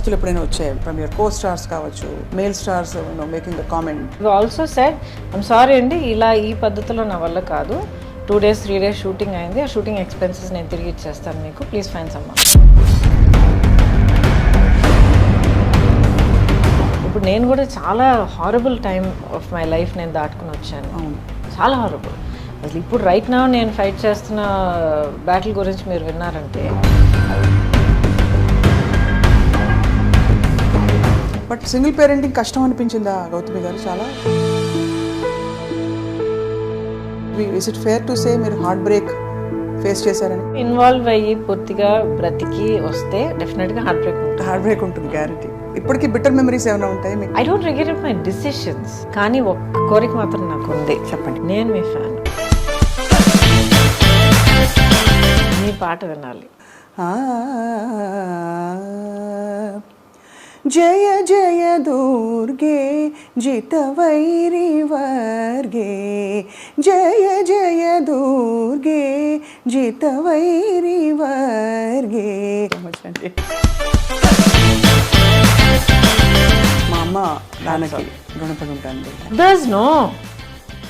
ఆలోచనలు ఎప్పుడైనా వచ్చాయి ఫ్రమ్ యువర్ కో స్టార్స్ కావచ్చు, male stars making the comment? Also said I'm sorry అండి, ఇలా ఈ పద్ధతిలో నా వల్ల కాదు, 2 days 3 days షూటింగ్ అయింది, ఆ షూటింగ్ ఎక్స్పెన్సెస్ నేను తిరిగి ఇచ్చేస్తాను మీకు, ప్లీజ్ ఫైన్ సమ్మన్. ఇప్పుడు నేను కూడా చాలా horrible time of my life నేను దాటుకుని వచ్చాను. చాలా హారబుల్. అసలు ఇప్పుడు రైట్ నా నేను ఫైట్ చేస్తున్న బ్యాటిల్ గురించి మీరు విన్నారంటే, బట్ సింగిల్ పేరెంటింగ్ కష్టం అనిపించిందా గౌతమి గారు? చాలా is it fair to say మీరు హార్ట్ బ్రేక్ ఫేస్ చేశారని? ఇన్వాల్వ్ అయ్యి పూర్తిగా బ్రతికి వస్తే డెఫినెట్గా హార్ట్ బ్రేక్ ఉంటుంది గ్యారంటీ. ఇప్పటికీ బిట్టర్ మెమరీస్ ఏమైనా ఉంటాయి మీకు? I don't regret my decisions, కానీ ఒక్క కోరిక మాత్రం నాకు ఉంది. చెప్పండి. నేను మీ ఫ్యాన్, మీ పాట వినాలి. జయ జయ దుర్గే జితవైరి వర్గే, జయ జయ దుర్గే జితవైరి వర్గే. మా అమ్మ నాన్నకి రుణపడి ఉంటాను. దర్స్ నో,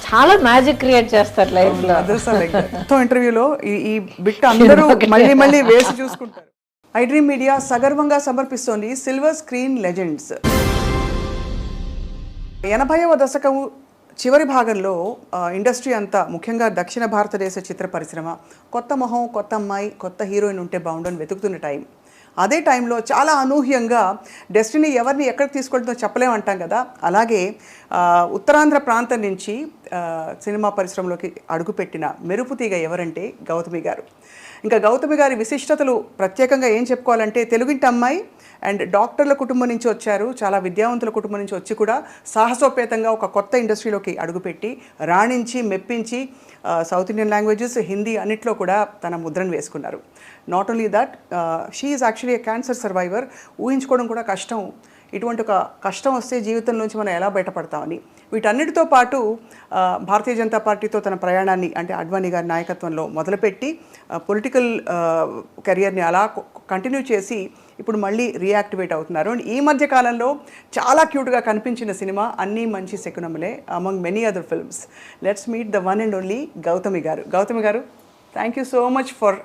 చాలా మ్యాజిక్ క్రియేట్ చేస్తారు లైఫ్ లో. ఇంటర్వ్యూలో ఈ బిట్ అందరూ మళ్ళీ మళ్ళీ వేసి చూసుకుంటారు. ఐ డ్రీమ్ మీడియా సగర్వంగా సమర్పిస్తోంది సిల్వర్ స్క్రీన్ లెజెండ్స్. 80వ దశకం చివరి భాగంలో ఇండస్ట్రీ అంతా, ముఖ్యంగా దక్షిణ భారతదేశ చిత్ర పరిశ్రమ కొత్త మొహం, కొత్త అమ్మాయి, కొత్త హీరోయిన్ ఉంటే బాగుండని వెతుకుతున్న టైం. అదే టైంలో చాలా అనూహ్యంగా డెస్టినీ ఎవరిని ఎక్కడికి తీసుకెళ్తుందో చెప్పలేమంటాం కదా, అలాగే ఉత్తరాంధ్ర ప్రాంతం నుంచి సినిమా పరిశ్రమలోకి అడుగుపెట్టిన మెరుపుతీగ ఎవరంటే గౌతమి గారు. ఇంకా గౌతమి గారి విశిష్టతలు ప్రత్యేకంగా ఏం చెప్పుకోవాలంటే, తెలుగింటి అమ్మాయి అండ్ డాక్టర్ల కుటుంబం నుంచి వచ్చారు, చాలా విద్యావంతుల కుటుంబం నుంచి వచ్చి కూడా సాహసోపేతంగా ఒక కొత్త ఇండస్ట్రీలోకి అడుగుపెట్టి రాణించి మెప్పించి సౌత్ ఇండియన్ లాంగ్వేజెస్, హిందీ అన్నిట్లో కూడా తన ముద్రను వేసుకున్నారు. Not only that, she is actually a cancer survivor. ఊహించుకోవడం కూడా కష్టం, ఇటువంటి ఒక కష్టం వస్తే జీవితం నుంచి మనం ఎలా బయటపడతామని. వీటన్నిటితో పాటు భారతీయ జనతా పార్టీతో తన ప్రయాణాన్ని, అంటే అడ్వాణీ గారి నాయకత్వంలో మొదలుపెట్టి పొలిటికల్ కెరియర్ని అలా కంటిన్యూ చేసి ఇప్పుడు మళ్ళీ రీయాక్టివేట్ అవుతున్నారు. అండ్ ఈ మధ్య కాలంలో చాలా క్యూట్గా కనిపించిన cinema Anni Manchi Sakunamule, among many other films. Let's meet the one and only Gautami గారు. గౌతమి గారు, thank you so much for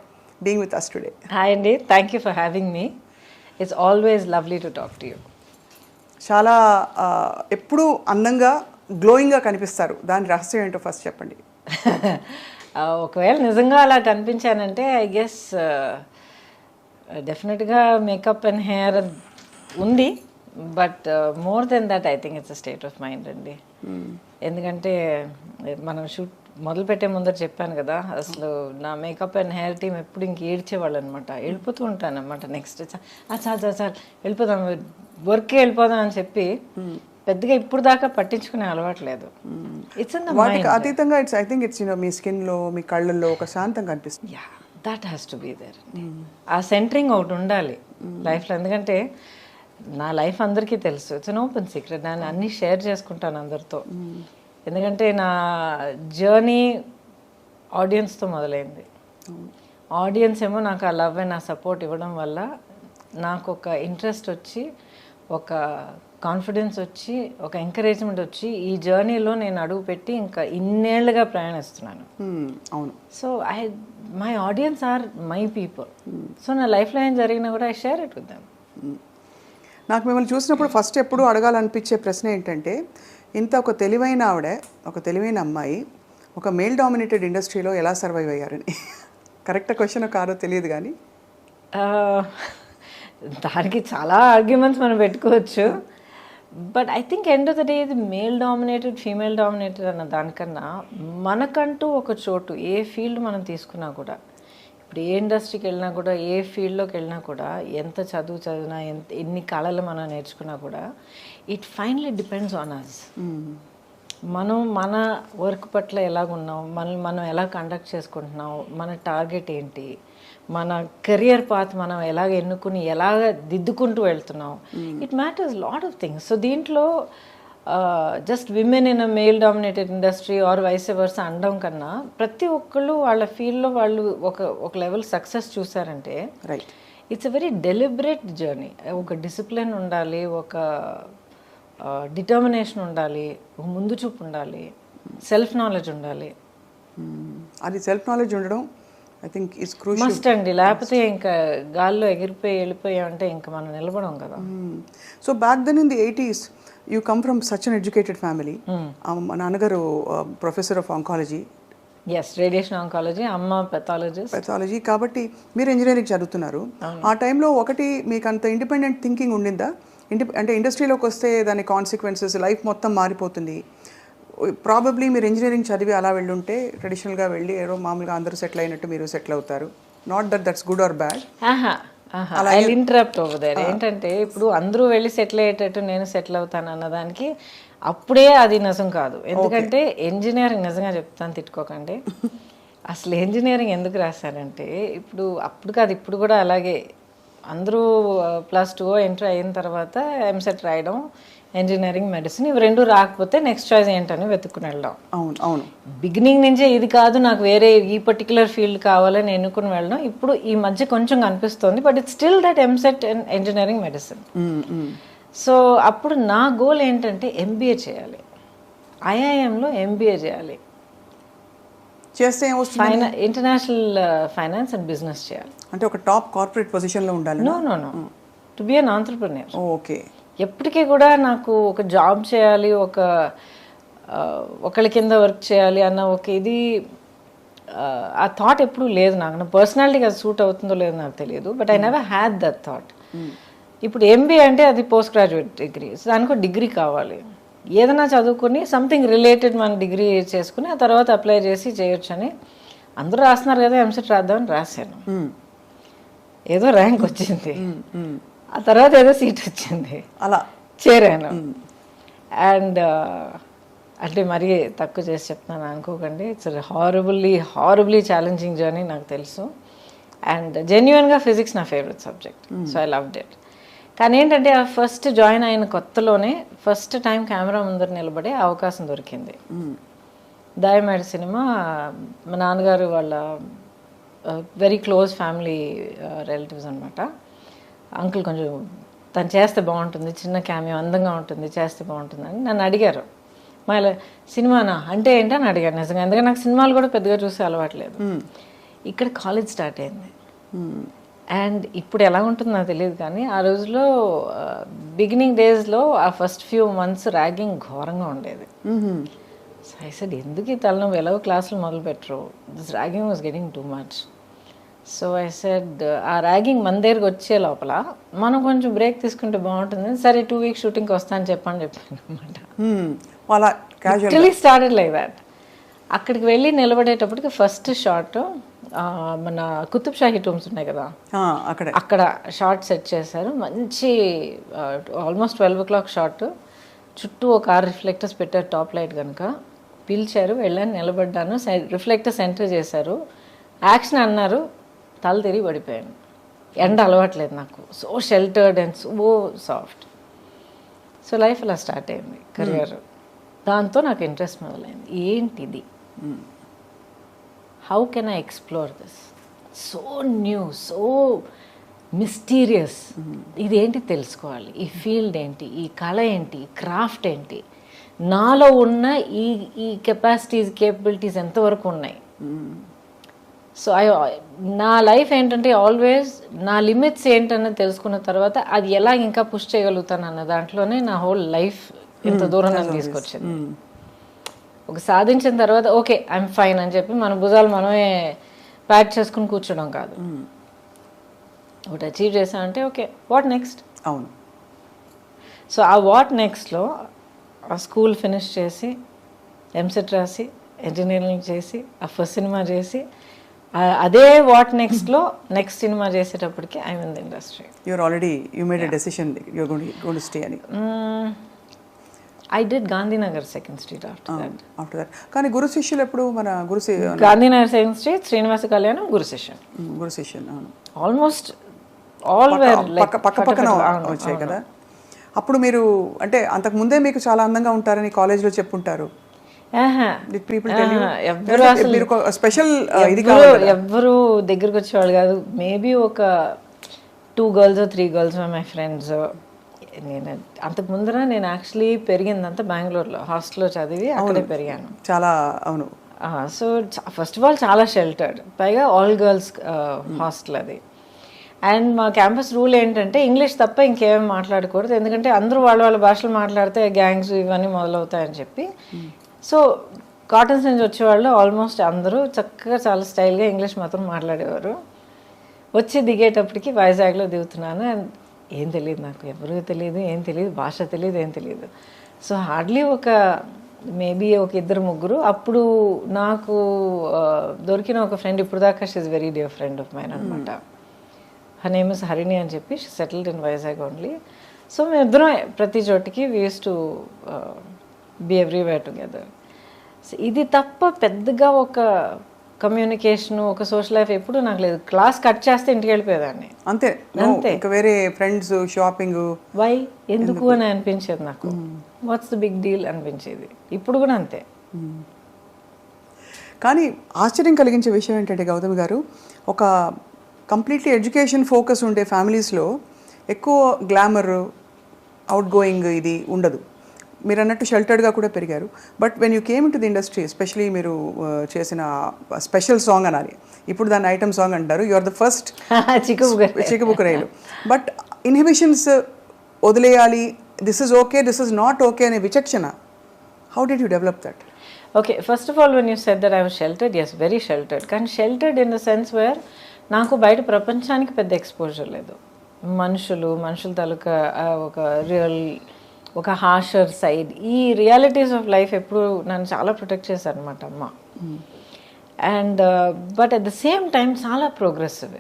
being with us today. Hi అండి, thank you for having me. It's always lovely to talk to you. చాలా ఎప్పుడూ అందంగా, గ్లోయింగ్గా కనిపిస్తారు. దాని రహస్యం ఏంటో ఫస్ట్ చెప్పండి. ఒకవేళ నిజంగా అలా కనిపించానంటే ఐ గెస్ డెఫినెట్గా మేకప్ అండ్ హెయిర్ ఉంది, but more than that I think it's a state of mind అండి. ఎందుకంటే మనం షూట్ మొదలు పెట్టే ముందర చెప్పాను కదా, అసలు నా మేకప్ అండ్ హెయిర్ టీమ్ ఎప్పుడు ఇంక ఏడ్చేవాళ్ళు అనమాట. వెళ్ళిపోతూ ఉంటాను అనమాట, నెక్స్ట్ చాలు వెళ్ళిపోదాం, వర్క్కి వెళ్ళిపోదాం అని చెప్పి పెద్దగా ఇప్పుడు దాకా పట్టించుకునే అలవాట్లేదు. It's in the mind. అతీతంగా ఇట్స్, ఐ థింక్ ఇట్స్ మీ స్కిన్లో, మీ కళ్ళల్లో ఒక శాంతం కనిపిస్తుంది. Yeah, that has to be there. ఆ సెంటరింగ్ ఒకటి ఉండాలి లైఫ్లో. ఎందుకంటే నా లైఫ్ అందరికీ తెలుసు, ఇట్స్ అన్ ఓపెన్ సీక్రెట్. నేను అన్నీ షేర్ చేసుకుంటాను అందరితో. ఎందుకంటే నా జర్నీ ఆడియన్స్తో మొదలైంది. ఆడియన్స్ ఏమో నాకు ఆ లవ్ అండ్ ఆ సపోర్ట్ ఇవ్వడం వల్ల నాకు ఒక ఇంట్రెస్ట్ వచ్చి, ఒక కాన్ఫిడెన్స్ వచ్చి, ఒక ఎంకరేజ్మెంట్ వచ్చి ఈ జర్నీలో నేను అడుగు పెట్టి ఇంకా ఇన్నేళ్లుగా ప్రయాణిస్తున్నాను. అవును. So my audience are my people. So నా లైఫ్లో ఏం జరిగినా కూడా I share it with them. నాకు మిమ్మల్ని చూసినప్పుడు ఫస్ట్ ఎప్పుడు అడగాలనిపించే ప్రశ్న ఏంటంటే, ఇంత ఒక తెలివైన ఆవిడ, ఒక తెలివైన అమ్మాయి ఒక మేల్ డామినేటెడ్ ఇండస్ట్రీలో ఎలా సర్వైవ్ అయ్యారని. కరెక్ట్ క్వశ్చన్ కాదో తెలియదు కానీ దానికి చాలా ఆర్గ్యుమెంట్స్ మనం పెట్టుకోవచ్చు. But I think end of the day ఇది మేల్ డామినేటెడ్, ఫీమేల్ డామినేటెడ్ అన్న దానికన్నా మనకంటూ ఒక చోటు, ఏ ఫీల్డ్ మనం తీసుకున్నా కూడా, ఇప్పుడు ఏ ఇండస్ట్రీకి వెళ్ళినా కూడా, ఏ ఫీల్డ్లోకి వెళ్ళినా కూడా, ఎంత చదువు చదివినా, ఎన్ని కళలు మనం నేర్చుకున్నా కూడా, it finally depends on us. మనం మన వర్క్ పట్ల ఎలాగున్నాం, మనం ఎలా కండక్ట్ చేసుకుంటున్నాం, మన టార్గెట్ ఏంటి, మన కెరియర్ పాత్ మనం ఎలాగ ఎన్నుకుని ఎలాగ దిద్దుకుంటూ వెళ్తున్నాం, it matters lot of things. So దీంట్లో just women in a male dominated industry or vice versa అనడం కన్నా, ప్రతి ఒక్కళ్ళు వాళ్ళ ఫీల్డ్లో వాళ్ళు ఒక లెవెల్ సక్సెస్ చూసారంటే, right, it's a very deliberate journey. ఒక డిసిప్లిన్ ఉండాలి, ఒక డిటర్మినేషన్ ఉండాలి, ఒక ముందు చూపు ఉండాలి, సెల్ఫ్ నాలెడ్జ్ ఉండాలి. అది సెల్ఫ్ నాలెడ్జ్ ఉండడం I think it's crucial. Must అండి, లేకపోతే ఇంకా గాల్లో ఎగిరిపోయి వెళ్ళిపోయామంటే ఇంకా మనం నిలబడం కదా. So back then in the 80s you come from such an educated family. మా నాన్నగారు professor of oncology, yes, radiation oncology, అమ్మ పెథాలజీ. కాబట్టి మీరు ఇంజనీరింగ్ చదువుతున్నారు. ఆ టైంలో ఒకటి మీకు అంత ఇండిపెండెంట్ థింకింగ్ ఉండిందా? అంటే ఇండస్ట్రీలోకి వస్తే దాని కాన్సిక్వెన్సెస్, లైఫ్ మొత్తం మారిపోతుంది. ప్రాబబ్లీ మీరు ఇంజనీరింగ్ చదివి అలా వెళ్ళుంటే ట్రెడిషనల్గా వెళ్ళి ఏదో మామూలుగా అందరూ సెటిల్ అయినట్టు మీరు సెటిల్ అవుతారు. Not that's good or bad. I interrupt over there. ఏంటంటే ఇప్పుడు అందరూ వెళ్ళి సెటిల్ అయ్యేటట్టు నేను సెటిల్ అవుతాను అన్నదానికి అప్పుడే అది నిజం కాదు. ఎందుకంటే ఇంజనీరింగ్, నిజంగా చెప్తాను, తిట్టుకోకండి, అసలు ఇంజనీరింగ్ ఎందుకు రాశానంటే అప్పుడు కాదు, ఇప్పుడు కూడా అలాగే అందరూ +2 ఎంటర్ అయిన తర్వాత ఎంసెట్ రాయడం, ఇంజనీరింగ్, మెడిసిన్, ఇవి రెండు రాకపోతే నెక్స్ట్ చాయిస్ ఏంటని వెతుక్కుని వెళ్ళడం. అవును. బిగినింగ్ నుంచే ఇది కాదు నాకు వేరే ఈ పర్టికులర్ ఫీల్డ్ కావాలని ఎన్నుకుని వెళ్ళడం ఇప్పుడు ఈ మధ్య కొంచెం కనిపిస్తుంది. But it's still that EAMCET and engineering, medicine. So అప్పుడు నా గోల్ ఏంటంటే ఎంబీఏ చేయాలి, ఐఐఎంలో ఎంబీఏ చేయాలి, చేస్తే ఏమొస్తుంది, ఇంటర్నేషనల్ ఫైనాన్స్ అండ్ బిజినెస్ చేయాలి. అంటే ఒక టాప్ కార్పొరేట్ పొజిషన్లో ఉండాలి. No to be an entrepreneur. Okay. ఎప్పటికీ కూడా నాకు ఒక జాబ్ చేయాలి, ఒకళ్ళ కింద వర్క్ చేయాలి అన్న ఒక ఇది, ఆ థాట్ ఎప్పుడూ లేదు నాకు. నా పర్సనాలిటీకి అది సూట్ అవుతుందో లేదో నాకు తెలియదు, but I never had that thought. ఇప్పుడు ఎంబీఏ అంటే అది పోస్ట్ గ్రాడ్యుయేట్ డిగ్రీ, సో దానికి డిగ్రీ కావాలి. ఏదైనా చదువుకుని సంథింగ్ రిలేటెడ్ మన డిగ్రీ చేసుకుని ఆ తర్వాత అప్లై చేసి చేయొచ్చని అందరూ రాస్తున్నారు కదా, ఎంసెట్ రాద్దామని రాశాను. ఏదో ర్యాంక్ వచ్చింది, ఆ తర్వాత ఏదో సీట్ వచ్చింది, అలా చేరాను. అండ్ అంటే మరీ తక్కువ చేసి చెప్తున్నాను అనుకోకండి, ఇట్స్ హారబుల్లీ ఛాలెంజింగ్ జర్నీ నాకు తెలుసు. అండ్ జెన్యున్గా ఫిజిక్స్ నా favourite subject, so I loved it. కానీ ఏంటంటే ఆ ఫస్ట్ జాయిన్ అయిన కొత్తలోనే ఫస్ట్ టైం కెమెరా ముందర నిలబడే అవకాశం దొరికింది. దాయమేడ సినిమా, మా నాన్నగారు వాళ్ళ వెరీ క్లోజ్ ఫ్యామిలీ రిలేటివ్స్ అనమాట. అంకుల్ కొంచెం తను చేస్తే బాగుంటుంది, చిన్న క్యామియో అందంగా ఉంటుంది, చేస్తే బాగుంటుంది అని నన్ను అడిగారు. మళ్ళీ సినిమానా అంటే ఏంటని అడిగారు నిజంగా, ఎందుకంటే నాకు సినిమాలు కూడా పెద్దగా చూసే అలవాట్లేదు. ఇక్కడ కాలేజ్ స్టార్ట్ అయింది. అండ్ ఇప్పుడు ఎలా ఉంటుందో నాకు తెలియదు, కానీ ఆ రోజులో బిగినింగ్ డేస్లో ఆ ఫస్ట్ ఫ్యూ మంత్స్ ర్యాగింగ్ ఘోరంగా ఉండేది. సో ఐ సెడ్ ఎందుకు ఈ తలనొప్పి, ఎలాగో క్లాసులు మొదలు పెట్టరు, this ragging was getting too much. So I said ఆ ర్యాగింగ్ మన దగ్గరికి వచ్చే లోపల మనం కొంచెం బ్రేక్ తీసుకుంటే బాగుంటుంది, సరే 2 weeks షూటింగ్కి వస్తాను చెప్పాను అనమాట. Started like that. అక్కడికి వెళ్ళి నిలబడేటప్పటికి ఫస్ట్ షాట్ మన కుతుబ్ షాహీ టూమ్స్ ఉన్నాయి కదా, అక్కడ షార్ట్ సెట్ చేశారు. మంచి ఆల్మోస్ట్ 12 o'clock షాట్, చుట్టూ ఒక 6 రిఫ్లెక్టర్స్ పెట్టారు, టాప్ లైట్ కనుక. పిలిచారు, వెళ్ళాను, నిలబడ్డాను, రిఫ్లెక్టర్స్ ఎంటర్ చేశారు, యాక్షన్ అన్నారు, తల తిరిగి పడిపోయాను. ఎండ అలవాట్లేదు నాకు, so sheltered and so soft. So life అలా స్టార్ట్ అయింది, కెరియర్. దాంతో నాకు ఇంట్రెస్ట్ మొదలైంది, ఏంటిది, how can I explore this, so new, so mysterious, ఇదేంటి తెలుసుకోవాలి, ఈ ఫీల్డ్ ఏంటి, ఈ కళ ఏంటి, క్రాఫ్ట్ ఏంటి, నాలో ఉన్న ఈ కెపాసిటీస్, కేపబిలిటీస్ ఎంతవరకు ఉన్నాయి. సో నా లైఫ్ ఏంటంటే ఆల్వేస్ నా లిమిట్స్ ఏంటన్నది తెలుసుకున్న తర్వాత అది ఎలా ఇంకా పుష్ చేయగలుగుతాను అన్న దాంట్లోనే నా హోల్ లైఫ్ ఇంత దూరం నన్ను తీసుకొచ్చింది. ఒక సాధించిన తర్వాత ఓకే ఐఎమ్ ఫైన్ అని చెప్పి మన భుజాలు మనమే ప్యాక్ చేసుకుని కూర్చోడం కాదు. ఒకటి అచీవ్ చేసామంటే ఓకే వాట్ నెక్స్ట్. అవును. సో ఆ వాట్ నెక్స్ట్లో ఆ స్కూల్ ఫినిష్ చేసి ఎంసెట్ రాసి ఇంజనీరింగ్ చేసి ఆ ఫస్ట్ సినిమా చేసి అదే వాట్ నెక్స్ట్లో నెక్స్ట్ సినిమా చేసేటప్పటికి I mean the industry. You made a decision you are going to stay అని. I did Gandhinagar 2nd Street after that. కానీ గురు శిష్యులు ఎప్పుడు మన Gandhinagar 2nd Street, Srinivasa Kalyanam, Guru Session. Almost all where like పక్కన వచ్చాయి కదా. అప్పుడు మీరు అంటే అంతకు ముందే మీకు చాలా అందంగా ఉంటారని కాలేజ్లో చెప్పుంటారు. ఎవ్వరు దగ్గరకు వచ్చేవాళ్ళు కాదు. మేబీ ఒక 2 girls 3 girls మై ఫ్రెండ్స్. నేను అంతకు ముందర నేను యాక్చువల్లీ పెరిగిందంతా బెంగళూరులో హాస్టల్లో చదివి అక్కడే పెరిగాను. చాలా అవును. సో ఫస్ట్ ఆఫ్ ఆల్ చాలా షెల్టర్డ్, పైగా ఆల్ గర్ల్స్ హాస్టల్ అది. అండ్ మా క్యాంపస్ రూల్ ఏంటంటే ఇంగ్లీష్ తప్ప ఇంకేమీ మాట్లాడకూడదు, ఎందుకంటే అందరూ వాళ్ళ భాషలు మాట్లాడితే గ్యాంగ్స్ ఇవన్నీ మొదలవుతాయని చెప్పి. సో కాటన్స్ నుంచి వచ్చేవాళ్ళు ఆల్మోస్ట్ అందరూ చక్కగా చాలా స్టైల్గా ఇంగ్లీష్ మాత్రం మాట్లాడేవారు. వచ్చి దిగేటప్పటికి వైజాగ్లో దిగుతున్నాను, అండ్ ఏం తెలియదు నాకు, ఎవరూ తెలియదు, ఏం తెలియదు, భాష తెలియదు, ఏం తెలియదు. సో హార్డ్లీ మేబీ ఒక 2-3. అప్పుడు నాకు దొరికిన ఒక ఫ్రెండ్, ఇప్పుడు దాకా she is very dear friend of mine అనమాట. హర్ నేమ్ ఇస్ హరిణి అని చెప్పి, she settled in Vizag only. So మేమిద్దరం ప్రతి చోటికి we use to be everywhere together. ఇది తప్ప పెద్దగా ఒక కమ్యూనికేషన్, ఒక సోషల్ లైఫ్ ఎప్పుడు నాకు లేదు. క్లాస్ కట్ చేస్తే ఇంటికి వెళ్ళిపోయేదాన్ని అంతే. వేరే ఫ్రెండ్స్, షాపింగ్, వై ఎందుకు అని అనిపించేది నాకు. వాట్స్ ద బిగ్ డీల్ అనిపించేది. ఇప్పుడు కూడా అంతే. కానీ ఆశ్చర్యం కలిగించే విషయం ఏంటంటే గౌతమి గారు, ఒక కంప్లీట్లీ ఎడ్యుకేషన్ ఫోకస్ ఉండే ఫ్యామిలీస్లో ఎక్కువ గ్లామర్, అవుట్ గోయింగ్ ఇది ఉండదు. మీరు అన్నట్టు షెల్టర్డ్గా కూడా పెరిగారు. But when you came in to the industry, especially మీరు చేసిన స్పెషల్ సాంగ్ అనాలి, ఇప్పుడు దాన్ని ఐటమ్ సాంగ్ అంటారు, యు ఆర్ ద ఫస్ట్ చిక్కుబుక్కరైలు. బట్ ఇన్హిబిషన్స్ వదిలేయాలి, this is okay, this is not okay అనే విచక్షణ, how did you develop that? Okay, first of all when you said that I was sheltered, yes very sheltered. కానీ sheltered in the sense where నాకు బయట ప్రపంచానికి పెద్ద exposure లేదు. మనుషుల తాలూకా ఒక రియల్, ఒక హార్షర్ సైడ్, ఈ రియాలిటీస్ ఆఫ్ లైఫ్ ఎప్పుడు నన్ను చాలా ప్రొటెక్ట్ చేశారు అనమాట అమ్మ. And but at the same time చాలా ప్రోగ్రెసివ్.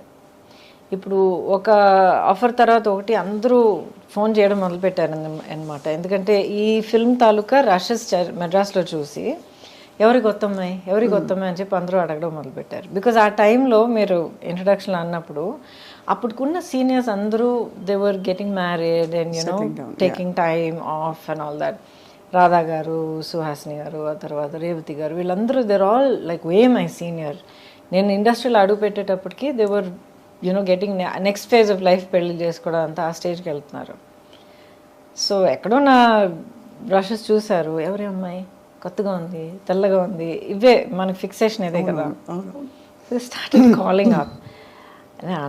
ఇప్పుడు ఒక ఆఫర్ తర్వాత ఒకటి అందరూ ఫోన్ చేయడం మొదలుపెట్టారు అనమాట. ఎందుకంటే ఈ ఫిల్మ్ తాలూకా రషెస్ మెడ్రాస్లో చూసి ఎవరికి వస్తాయి అని చెప్పి అందరూ అడగడం మొదలుపెట్టారు. బికాజ్ ఆ టైంలో మీరు ఇంట్రడక్షన్ అన్నప్పుడు అప్పటికున్న సీనియర్స్ అందరూ they were getting married and you know taking time off and all that. Radha గారు, సుహాసిని గారు, ఆ తర్వాత రేవతి గారు, వీళ్ళందరూ they're all like way my senior. నేను ఇండస్ట్రీలో అడుగు పెట్టేటప్పటికి they were you know getting next phase of life, పెళ్లి చేసుకోవడం అంతా ఆ స్టేజ్కి వెళ్తున్నారు. సో ఎక్కడో నా బ్రషెస్ చూశారు, ఎవరి అమ్మాయి కొత్తగా ఉంది, తెల్లగా ఉంది, ఇవే మనకి ఫిక్సేషన్ ఇదే కదా. Started calling up.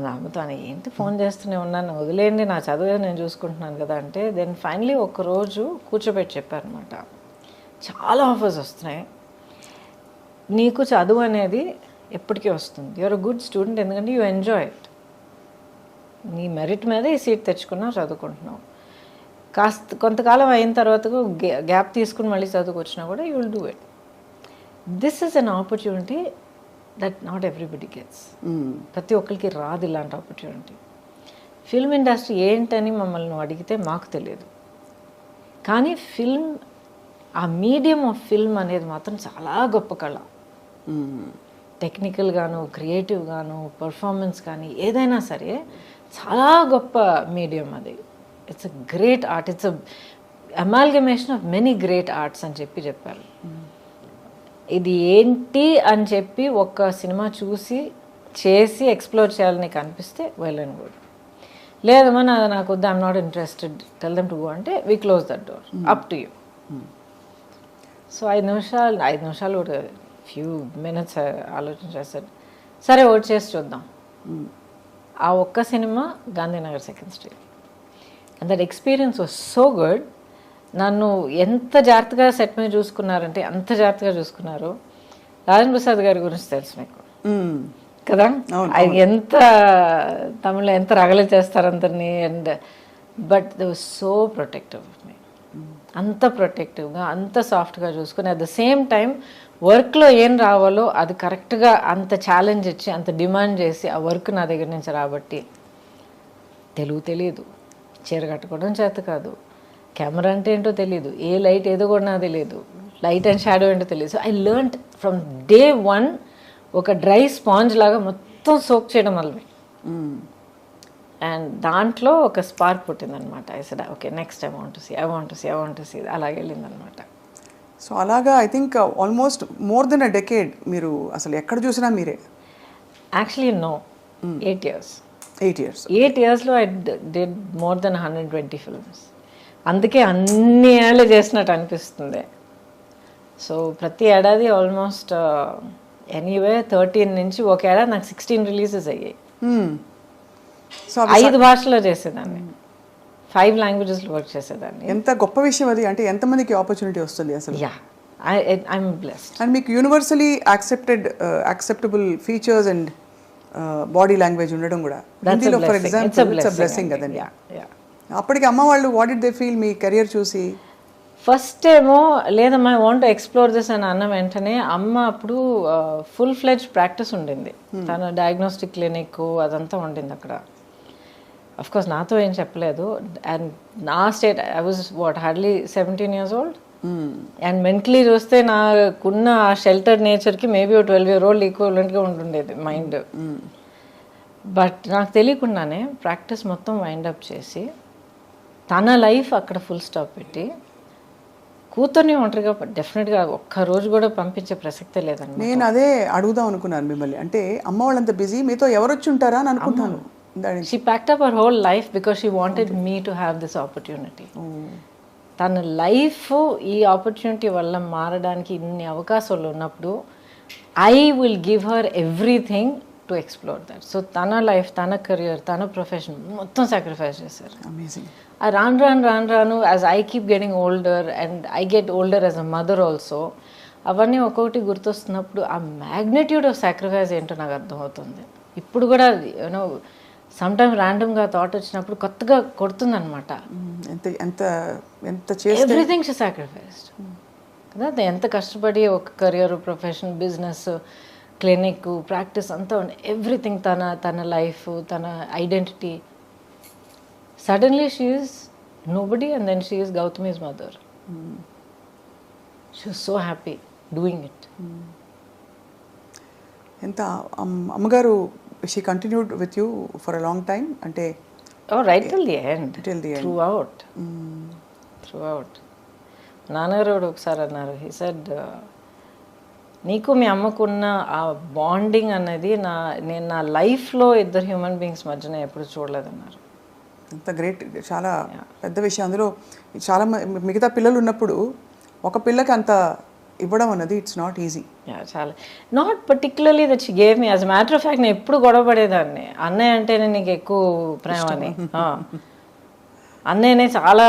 నమ్ముతాను, ఏంటి ఫోన్ చేస్తూనే ఉన్నాను, వదిలేయండి, నా చదువు నేను చూసుకుంటున్నాను కదా అంటే, దెన్ ఫైనలీ ఒకరోజు కూర్చోబెట్టి చెప్పారనమాట, చాలా ఆఫర్స్ వస్తున్నాయి, నీకు చదువు అనేది ఎప్పటికీ వస్తుంది, యూఆర్ అ గుడ్ స్టూడెంట్, ఎందుకంటే యూ ఎంజాయ్ ఇట్, నీ మెరిట్ మీద ఈ సీట్ తెచ్చుకున్నావు, చదువుకుంటున్నావు, కొంతకాలం అయిన తర్వాత గ్యాప్ తీసుకుని మళ్ళీ చదువుకొచ్చినా కూడా you will do it. This is an opportunity that not everybody gets. ప్రతి ఒక్కరికి రాదు ఇలాంటి ఆపర్చునిటీ. ఫిల్మ్ ఇండస్ట్రీ ఏంటని మమ్మల్ని అడిగితే మాకు తెలియదు, కానీ ఫిల్మ్, ఆ మీడియం ఆఫ్ ఫిల్మ్ అనేది మాత్రం చాలా గొప్ప కళ. టెక్నికల్గాను, క్రియేటివ్గాను, పర్ఫార్మెన్స్ కానీ ఏదైనా సరే చాలా గొప్ప మీడియం అది. It's a great art, it's a amalgamation of many great arts అని చెప్పారు. ఇది ఏంటి అని చెప్పి ఒక సినిమా చూసి చేసి ఎక్స్ప్లోర్ చేయాలని కనిపిస్తే వెల్ అండ్ గుడ్. లేదమ్మా నాకు వద్దు, I'm not interested, tell them to go అంటే we close that door, up to you. So 5 నిమిషాలు కూడా ఫ్యూ మినిట్స్ ఆలోచించేసాడు, సరే ఓట్ చేసి చూద్దాం. ఆ ఒక్క cinema Gandhinagar 2nd Street, and that experience was so good. నన్ను ఎంత జాగ్రత్తగా సెట్ మీద చూసుకున్నారంటే అంత జాగ్రత్తగా చూసుకున్నారు. రాజేంద్ర ప్రసాద్ గారి గురించి తెలుసు మీకు కదా, ఆయన ఎంత తమిళలో ఎంత రగలు చేస్తారు అందరినీ. And but they was so protective of me, అంత ప్రొటెక్టివ్గా, అంత సాఫ్ట్గా చూసుకుని, అట్ ద సేమ్ టైం వర్క్లో ఏం రావాలో అది కరెక్ట్గా అంత ఛాలెంజ్ ఇచ్చి, అంత డిమాండ్ చేసి ఆ వర్క్ నా దగ్గర నుంచి రాబట్టి. తెలుగు తెలియదు, చీర కట్టుకోవడం చేత కాదు, కెమెరా అంటే ఏంటో తెలియదు, ఏ లైట్ ఏదో కూడా నాకు తెలియదు, లైట్ అండ్ షాడో ఏంటో తెలియదు. So I learned from day 1 ఒక డ్రై స్పాంజ్ లాగా మొత్తం సోక్ చేయడం వల్ల. అండ్ దాంట్లో ఒక స్పార్క్ పుట్టిందనమాట. I said okay, next I want to see అలాగే వెళ్ళిందనమాట. సో అలాగా I think almost more than a decade మీరు అసలు ఎక్కడ చూసినా మీరే. Actually no, 8 years. 8 years. 8 yearsలో I did more than 120 films. అందుకే అన్ని ఏళ్ళు చేసినట్టు అనిపిస్తుంది. సో ప్రతి ఏడాది ఆల్మోస్ట్ ఎనీవే 13 నుంచి ఒక ఏడాది నాకు 16 రిలీజెస్ అయ్యాయి. సో 5 భాషల్లో చేసేదాన్ని, 5 లాంగ్వేజెస్లో వర్క్ చేసేదాన్ని. ఎంత గొప్ప విషయం అది. అంటే ఎంతమందికి ఆపర్చునిటీ వస్తుంది అసలు. Yeah, I'm blessed. అండ్ మీకు universally acceptable features and body language ఉండడం కూడా హిందీలో for example it's a blessing కదండి. అప్పటికి అమ్మ వాళ్ళు what did they feel me career చూసి? ఫస్ట్ ఏమో లేదమ్మా I want to explore this అని అన్న వెంటనే అమ్మ అప్పుడు ఫుల్ ఫ్లెడ్జ్ ప్రాక్టీస్ ఉండింది. తన డయాగ్నోస్టిక్ క్లినిక్ అదంతా ఉండింది అక్కడ. అఫ్ కోర్స్ నాతో ఏం చెప్పలేదు. అండ్ నా state I was hardly 17 years old. And mentally చూస్తే నాకున్న ఆ షెల్టర్ నేచర్కి మేబీ 12 year old ఈక్వలెంట్గా ఉంటుండేది మైండ్. బట్ నాకు తెలియకుండానే ప్రాక్టీస్ మొత్తం వైండప్ చేసి తన లైఫ్ అక్కడ ఫుల్ స్టాప్ పెట్టి కూతుర్ని ఒంటరిగా డెఫినెట్గా ఒక్కరోజు కూడా పంపించే ప్రసక్తే లేదండి. నేను అదే అడుగుదాం అనుకున్నాను మిమ్మల్ని. అంటే అమ్మ వాళ్ళంత బిజీ, మీతో ఎవరు వచ్చి ఉంటారా అని అనుకుంటాను. She packed up her whole life because she wanted me to have this opportunity. తన లైఫ్ ఈ ఆపర్చునిటీ వల్ల మారడానికి ఇన్ని అవకాశాలు ఉన్నప్పుడు I will give her everything to explore that. So తన లైఫ్, తన కెరియర్, తన ప్రొఫెషన్ మొత్తం సాక్రిఫైస్ చేశారు. అమేజింగ్. రాను as I keep getting older and I get older as a mother also, అవన్నీ ఒక్కొక్కటి గుర్తొస్తున్నప్పుడు ఆ మ్యాగ్నిట్యూడ్ ఆఫ్ సాక్రిఫైస్ ఏంటో నాకు అర్థమవుతుంది. ఇప్పుడు కూడా యూనో సమ్టైమ్స్ ర్యాండమ్గా థాట్ వచ్చినప్పుడు కొత్తగా కొడుతుంది అనమాట. ఎవ్రీథింగ్ షీ సాక్రిఫైస్డ్ కదా. ఎంత కష్టపడి ఒక career, profession, business, clinic, practice అంతా ఎవ్రీథింగ్, తన లైఫ్, తన identity. Suddenly she is nobody and then she is Gautami's mother. She was so happy doing it. ఎంత అమ్మగారు she continued with you for a long time? అంటే right till the end. Throughout. నాన్నగారు ఒకసారి అన్నారు, he said నీకు మీ అమ్మకున్న ఆ bonding అనేది నేను నా లైఫ్లో ఇద్దరు హ్యూమన్ బీయింగ్స్ మధ్యన ఎప్పుడు చూడలేదన్నారు. అంత గ్రేట్, చాలా పెద్ద విషయం. అందులో చాలా మిగతా పిల్లలు ఉన్నప్పుడు ఒక పిల్లకి అంత ఇవ్వడం అన్నది ఇట్స్ నాట్ ఈజీ. చాలా not particularly that she gave me. As matter of fact నేను ఎప్పుడు గొడవ పడేదాన్ని, అన్నయ్య అంటేనే నీకు ఎక్కువ ప్రేమ అని. అన్నయ్యనే చాలా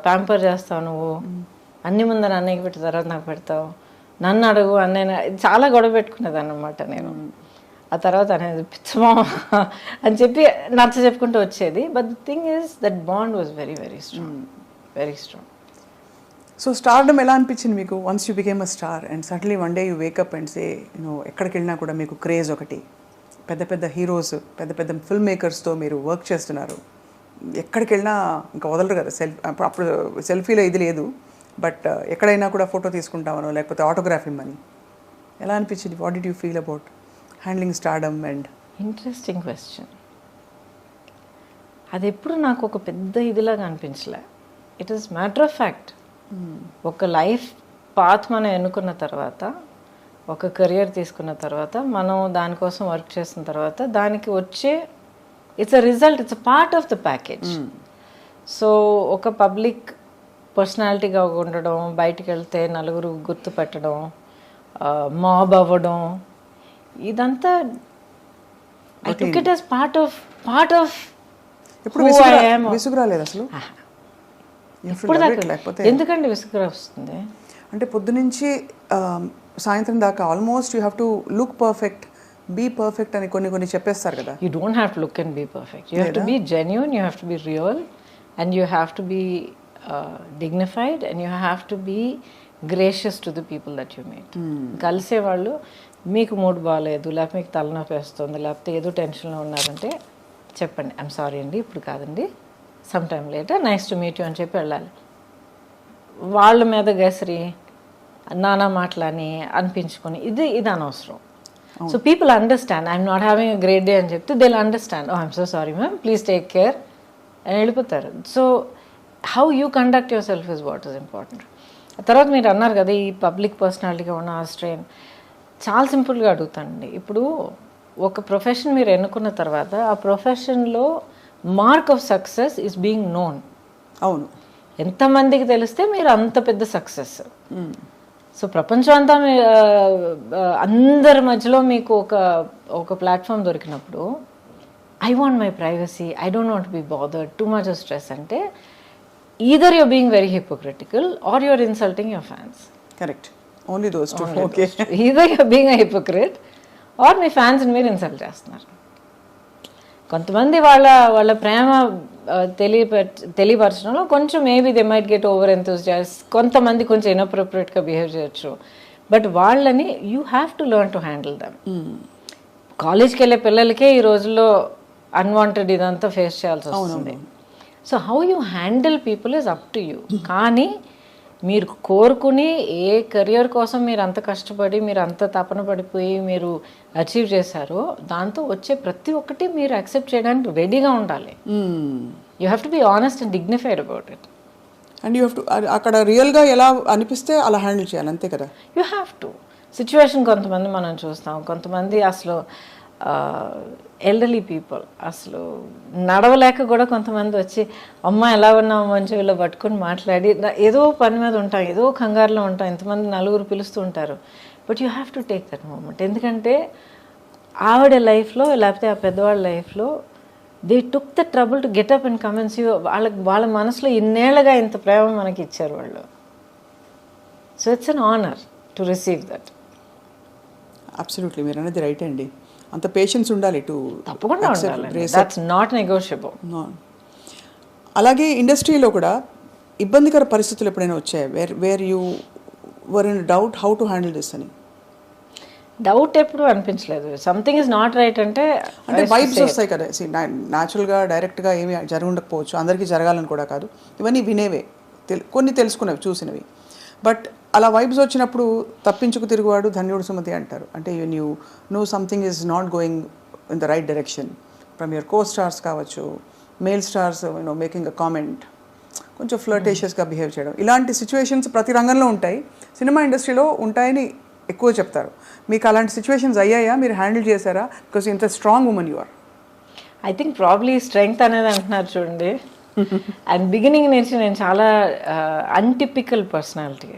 ప్యాంపర్ చేస్తావు నువ్వు, అన్ని ముందర అన్నయ్యకి పెట్టిన తర్వాత నాకు పెడతావు, నన్ను అడుగు అన్నయ్య, చాలా గొడవ పెట్టుకునేదాన్ని అనమాట నేను. ఆ తర్వాత అనేది పిచ్చమా అని చెప్పి నచ్చ చెప్పుకుంటూ వచ్చేది. But the thing is that bond was very very strong, very strong. So stardom ఎలా అనిపించింది మీకు once you became a star and suddenly one day you wake up and say ఎక్కడికి వెళ్ళినా కూడా మీకు క్రేజ్ ఒకటి, పెద్ద పెద్ద హీరోస్, పెద్ద పెద్ద ఫిల్మ్ మేకర్స్తో మీరు వర్క్ చేస్తున్నారు, ఎక్కడికి వెళ్ళినా ఇంకా వదలరు కదా. అప్పుడు సెల్ఫీలో ఇది లేదు, బట్ ఎక్కడైనా కూడా ఫోటో తీసుకుంటామనో లేకపోతే ఆటోగ్రాఫ్ ఇమ్మని. ఎలా అనిపించింది? What did you feel about handling stardom? And interesting question. అది ఎప్పుడు నాకు ఒక పెద్ద ఇదిలాగా అనిపించలే. It is matter of fact. ఒక లైఫ్ పాత్ మనం ఎన్నుకున్న తర్వాత, ఒక కెరియర్ తీసుకున్న తర్వాత, మనం దానికోసం వర్క్ చేసిన తర్వాత దానికి వచ్చే it's a result, it's a part of the package. So ఒక పబ్లిక్ పర్సనాలిటీగా ఉండడం, బయటికి వెళ్తే నలుగురు గుర్తుపెట్టడం, మాబ్ అవ్వడం, ఇదంతా I took it as part of విసుగురాలేదు అసలు? ఎందుకండి విసుగు వస్తుంది? అంటే పొద్దునుంచి సాయంత్రం దాకా almost you have to look perfect, be perfect అని కొన్ని చెప్పేస్తారు కదా. You don't have to look and be perfect. You have to be genuine, you have to be real, and you have to be dignified, and you have to be gracious to the people that you meet. కలిసే వాళ్ళు మీకు mood బాగాలేదు, లేకపోతే మీకు తలనొప్పి వేస్తుంది, లేకపోతే ఏదో టెన్షన్లో ఉన్నారంటే చెప్పండి, ఐఎమ్ సారీ అండి ఇప్పుడు కాదండి, some time later, nice to meet you అని చెప్పి వెళ్ళాలి. వాళ్ళ మీద గసరి నానా మాటలని అనిపించుకొని ఇది అనవసరం. So people understand, I'm not having a great day అని చెప్తే they will understand, oh I'm so sorry ma'am, please take care అని వెళ్ళిపోతారు. So how you conduct yourself is what is important. తర్వాత మీరు అన్నారు కదా ఈ పబ్లిక్ పర్సనాలిటీగా ఉన్న ఆ స్ట్రెయిన్. చాలా సింపుల్గా అడుగుతానండి. ఇప్పుడు ఒక ప్రొఫెషన్ మీరు ఎన్నుకున్న తర్వాత ఆ ప్రొఫెషన్లో mark of success is being known. అవును, ఎంతమందికి తెలిస్తే మీరు అంత పెద్ద సక్సెస్. సో ప్రపంచం అంతా అందరి మధ్యలో మీకు ఒక ప్లాట్ఫామ్ దొరికినప్పుడు I want my privacy, I don't want be bothered, too much of stress అంటే either you're being very hypocritical or you're insulting your fans. Correct, only those two. Okay, either you're being a hypocrite or మీ ఫ్యాన్స్ని మీరు insult చేస్తున్నారు. కొంతమంది వాళ్ళ ప్రేమ తెలియపరచడంలో కొంచెం maybe they might get over enthusiast, కొంతమంది కొంచెం ఇన్అప్రోప్రియేట్గా behave చేయొచ్చు. But వాళ్ళని you have to learn to handle dum. కాలేజ్కి వెళ్ళే పిల్లలకే ఈ రోజుల్లో అన్వాంటెడ్ ఇదంతా ఫేస్ చేయాల్సి వస్తుంది. So how you handle people is up to you. కానీ మీరు కోరుకుని ఏ కెరియర్ కోసం మీరు అంత కష్టపడి మీరు అంత తపన పడిపోయి మీరు అచీవ్ చేశారో దాంతో వచ్చే ప్రతి ఒక్కటి మీరు యాక్సెప్ట్ చేయడానికి రెడీగా ఉండాలి. You have to be honest and dignified about it. And you have to అక్కడ రియల్గా ఎలా అనిపిస్తే అలా హ్యాండిల్ చేయాలి, అంతే కదా. You have to. సిచ్యువేషన్ కొంతమంది మనం చూస్తాం, కొంతమంది అసలు ఎల్డర్లీ పీపుల్ అసలు నడవలేక కూడా కొంతమంది వచ్చి అమ్మ ఎలా ఉన్నావు మంచి వీళ్ళు పట్టుకొని మాట్లాడి ఏదో పని మీద ఉంటాం, ఏదో కంగారులో ఉంటాం, ఇంతమంది నలుగురు పిలుస్తూ ఉంటారు. But you have to take that moment. ఎందుకంటే ఆవిడ లైఫ్లో లేకపోతే ఆ పెద్దవాళ్ళ లైఫ్లో they took the trouble to get up and come and see. వాళ్ళ మనసులో ఇన్నేళ్ళగా ఇంత ప్రేమ మనకి ఇచ్చారు వాళ్ళు. So it's an honour to receive that. Absolutely, మీరు అనేది రైట్ అండి. అంత పేషెన్స్ ఉండాలి టు తప్పకుండా ఉండాలి. That's not negotiable. అలాగే ఇండస్ట్రీలో కూడా ఇబ్బందికర పరిస్థితులు ఎప్పుడైనా వచ్చాయి where you were in doubt how to handle this అని? డౌట్ ఎప్పుడు అనిపించలేదు. సంథింగ్ ఇస్ నాట్ రైట్ అంటే వైబ్స్ వస్తాయి కదా. న్యాచురల్గా డైరెక్ట్గా ఏమి జరగకపోవచ్చు, అందరికీ జరగాలని కూడా కాదు, ఇవన్నీ వినేవే, కొన్ని తెలుసుకునేవి, చూసినవి. బట్ అలా వైబ్స్ వచ్చినప్పుడు తప్పించుకు తిరుగువాడు ధన్యుడు సుమతి అంటారు. అంటే you know something is not going in the right direction from your co stars కావచ్చు, male stars making a comment, కొంచెం ఫ్లర్టేషియస్గా బిహేవ్ చేయడం, ఇలాంటి సిచ్యువేషన్స్ ప్రతి రంగంలో ఉంటాయి, సినిమా ఇండస్ట్రీలో ఉంటాయని ఎక్కువ చెప్తారు. మీకు అలాంటి సిచ్యువేషన్స్ అయ్యాయా? మీరు హ్యాండిల్ చేశారా? బికాస్ ఇంత strong women you are. I think probably strength అనేది అంటున్నారు చూడండి. అండ్ బిగినింగ్ నుంచి నేను చాలా అన్టిపికల్ పర్సనాలిటీ.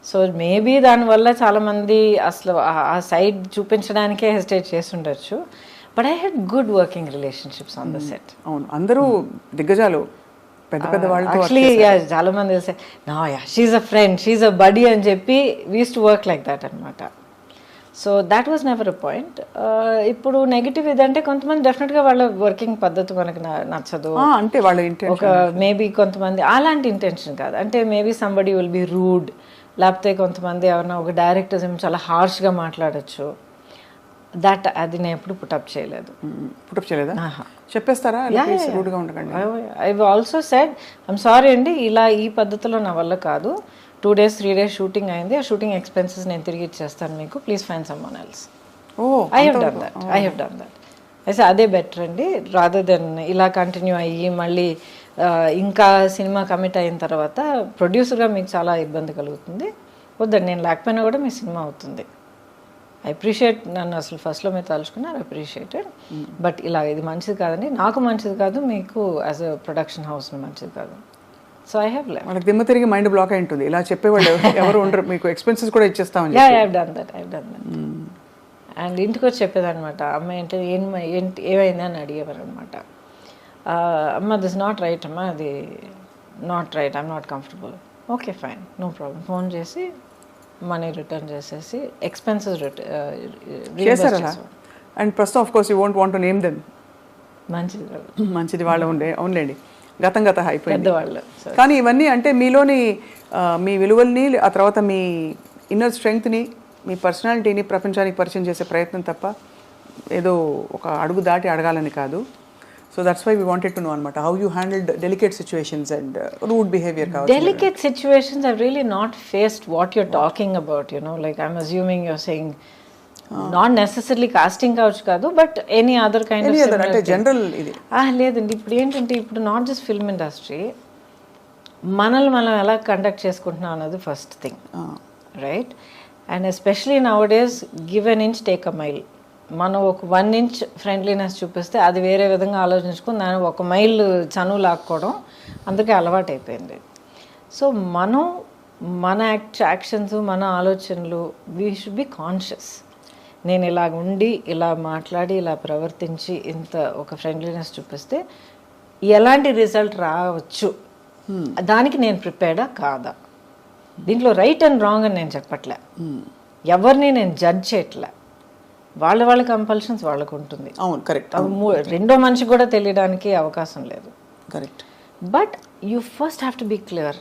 సో మేబీ దానివల్ల చాలామంది అసలు ఆ సైడ్ చూపించడానికే హెసిటేట్ చేసి ఉండొచ్చు. But I had good working relationships on the set. అవును, అందరూ దిగ్గజాలు పెద్ద పెద్ద వాళ్ళు. యాక్చువల్లీ చాలా మంది తెలిసే నా she's a friend, she's a buddy అని చెప్పి we use to work like that అనమాట. So that was never a point. ఇప్పుడు నెగిటివ్ ఇదంటే కొంతమంది డెఫినెట్గా వాళ్ళ వర్కింగ్ పద్ధతి మనకు నచ్చదు అంటే వాళ్ళ ఒక మేబీ కొంతమంది అలాంటి ఇంటెన్షన్ కాదు, అంటే maybe somebody will be rude, లేకపోతే కొంతమంది ఎవరైనా ఒక డైరెక్టర్స్ ఏమో చాలా హార్ష్గా మాట్లాడచ్చు. అది నేను ఎప్పుడు పుటప్ చేయలేదు. పుటప్ చేయలేదా? చెప్పేస్తారా రూడ్గా ఉండకండి? I also said I'm sorry అండి, ఇలా ఈ పద్ధతిలో నా వల్ల కాదు, 2 days 3 days షూటింగ్ అయింది, ఆ షూటింగ్ ఎక్స్పెన్సెస్ నేను తిరిగి ఇచ్చేస్తాను మీకు, please find someone else. I have done that. అయితే అదే బెటర్ అండి, రాదర్ దెన్ ఇలా కంటిన్యూ అయ్యి మళ్ళీ ఇంకా సినిమా కమిట్ అయిన తర్వాత ప్రొడ్యూసర్గా మీకు చాలా ఇబ్బంది కలుగుతుంది. వద్దండి, నేను లేకపోయినా కూడా మీ సినిమా అవుతుంది. ఐ అప్రిషియేట్, నన్ను అసలు ఫస్ట్లో మీరు తలుచుకున్నారు, అప్రిషియేటెడ్. బట్ ఇలా ఇది మంచిది కాదండి, నాకు మంచిది కాదు, మీకు యాజ్ అ ప్రొడక్షన్ హౌస్ మంచిది కాదు. So I have left. వాళ్ళకి దిమ్మ తిరిగి మైండ్ బ్లాక్ అయి ఉంటుంది, ఇలా చెప్పేవాళ్ళు ఎవరు ఉండరు, మీకు ఎక్స్పెన్సెస్ కూడా ఇచ్చేస్తామని. I have done that. And ఇంటికి వచ్చి చెప్పేదనమాట, అమ్మ ఏంటి ఏమైంది అని అడిగేవారు అనమాట. అమ్మ దిస్ నాట్ రైట్, అమ్మ అది not right, I'm not comfortable. Okay fine, no problem. Phone చేసి మనీ రిటర్న్ చేసేసి ఎక్స్పెన్సెస్ చేశారా? అండ్ ప్రస్తుతం of course you won't want to name them. మంచిది వాళ్ళు అవునులేండి, గతం అయిపోయింది పెద్దవాళ్ళు. కానీ ఇవన్నీ అంటే మీలోని మీ విలువల్ని, ఆ తర్వాత మీ ఇన్నర్ స్ట్రెంగ్త్ని, మీ పర్సనాలిటీని ప్రపంచానికి పరిచయం చేసే ప్రయత్నం తప్ప ఏదో ఒక అడుగు దాటి అడగాలని కాదు. So that's why we wanted to know అనమాట, how you handled delicate situations and rude behaviour. Delicate situations I've really not faced what you're talking about, you know, like I'm assuming you're saying not necessarily casting couch కాదు, but any other kind of అంటే general ఇది లేదండి. ఇప్పుడు ఏంటంటే ఇప్పుడు not just film industry, మనల్ని మనం ఎలా కండక్ట్ చేసుకుంటున్నాం అన్నది first thing, right? And especially now days give an inch take a mile. మనం ఒక 1 ఇంచ్ ఫ్రెండ్లీనెస్ చూపిస్తే అది వేరే విధంగా ఆలోచించుకుని దాన్ని 1 మైల్ చనువు లాక్కోవడం అందరికీ అలవాటు అయిపోయింది. సో మనం మన యాక్షన్స్, మన ఆలోచనలు, వీ షుడ్ బి కాన్షియస్. నేను ఇలా ఉండి, ఇలా మాట్లాడి, ఇలా ప్రవర్తించి ఇంత ఒక ఫ్రెండ్లీనెస్ చూపిస్తే ఎలాంటి రిజల్ట్ రావచ్చు, దానికి నేను ప్రిపేర్డా కాదా. దీంట్లో రైట్ అండ్ రాంగ్ అని నేను చెప్పట్లే, ఎవరిని నేను జడ్జ్ చేయట్లే. వాళ్ళ కంపల్షన్స్ వాళ్ళకు ఉంటుంది. అవును, కరెక్ట్. రెండో మనిషికి కూడా తెలియడానికి అవకాశం లేదు. Correct. But you first have to be clear.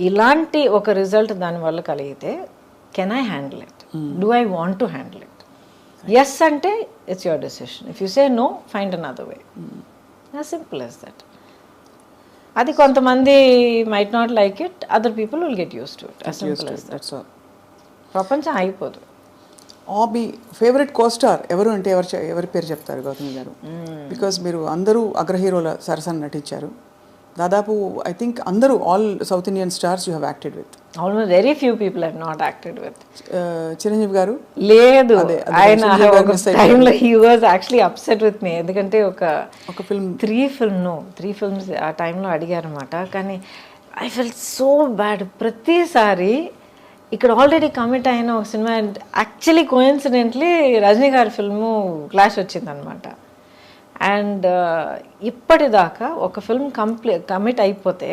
ఇలాంటి ఒక రిజల్ట్ దానివల్ల కలిగితే can I handle it, do I want to handle it. Yes అంటే it's your decision. If you say no, find another way. As simple as that. అది కొంతమంది might not like it, other people will get used to it. As simple as that. ప్రపంచం అయిపోదు. మీ favourite co-star ఎవరు అంటే ఎవరి పేరు చెప్తారు గౌతమి గారు? బికాజ్ మీరు అందరూ అగ్రహీరోల సరసన నటించారు. దాదాపు ఐ థింక్ అందరూ all South Indian stars you have acted with. Almost very few people have not acted with. Chiranjeevi garu లేదు, ఆయన టైంలో he was actually upset with me. ఎందుకంటే ఒక ఫిల్మ్ 3 ఫిల్మ్స్ ఆ టైంలో అడిగారన్నమాట. కానీ ఐ ఫెల్ సో బ్యాడ్. ప్రతిసారి ఇక్కడ ఆల్రెడీ కమిట్ అయిన ఒక సినిమా, యాక్చువల్లీ కోఇన్సిడెంట్లీ రజనీ గారి ఫిల్ము క్లాష్ వచ్చిందనమాట. అండ్ ఇప్పటిదాకా ఒక ఫిల్మ్ కమిట్ అయిపోతే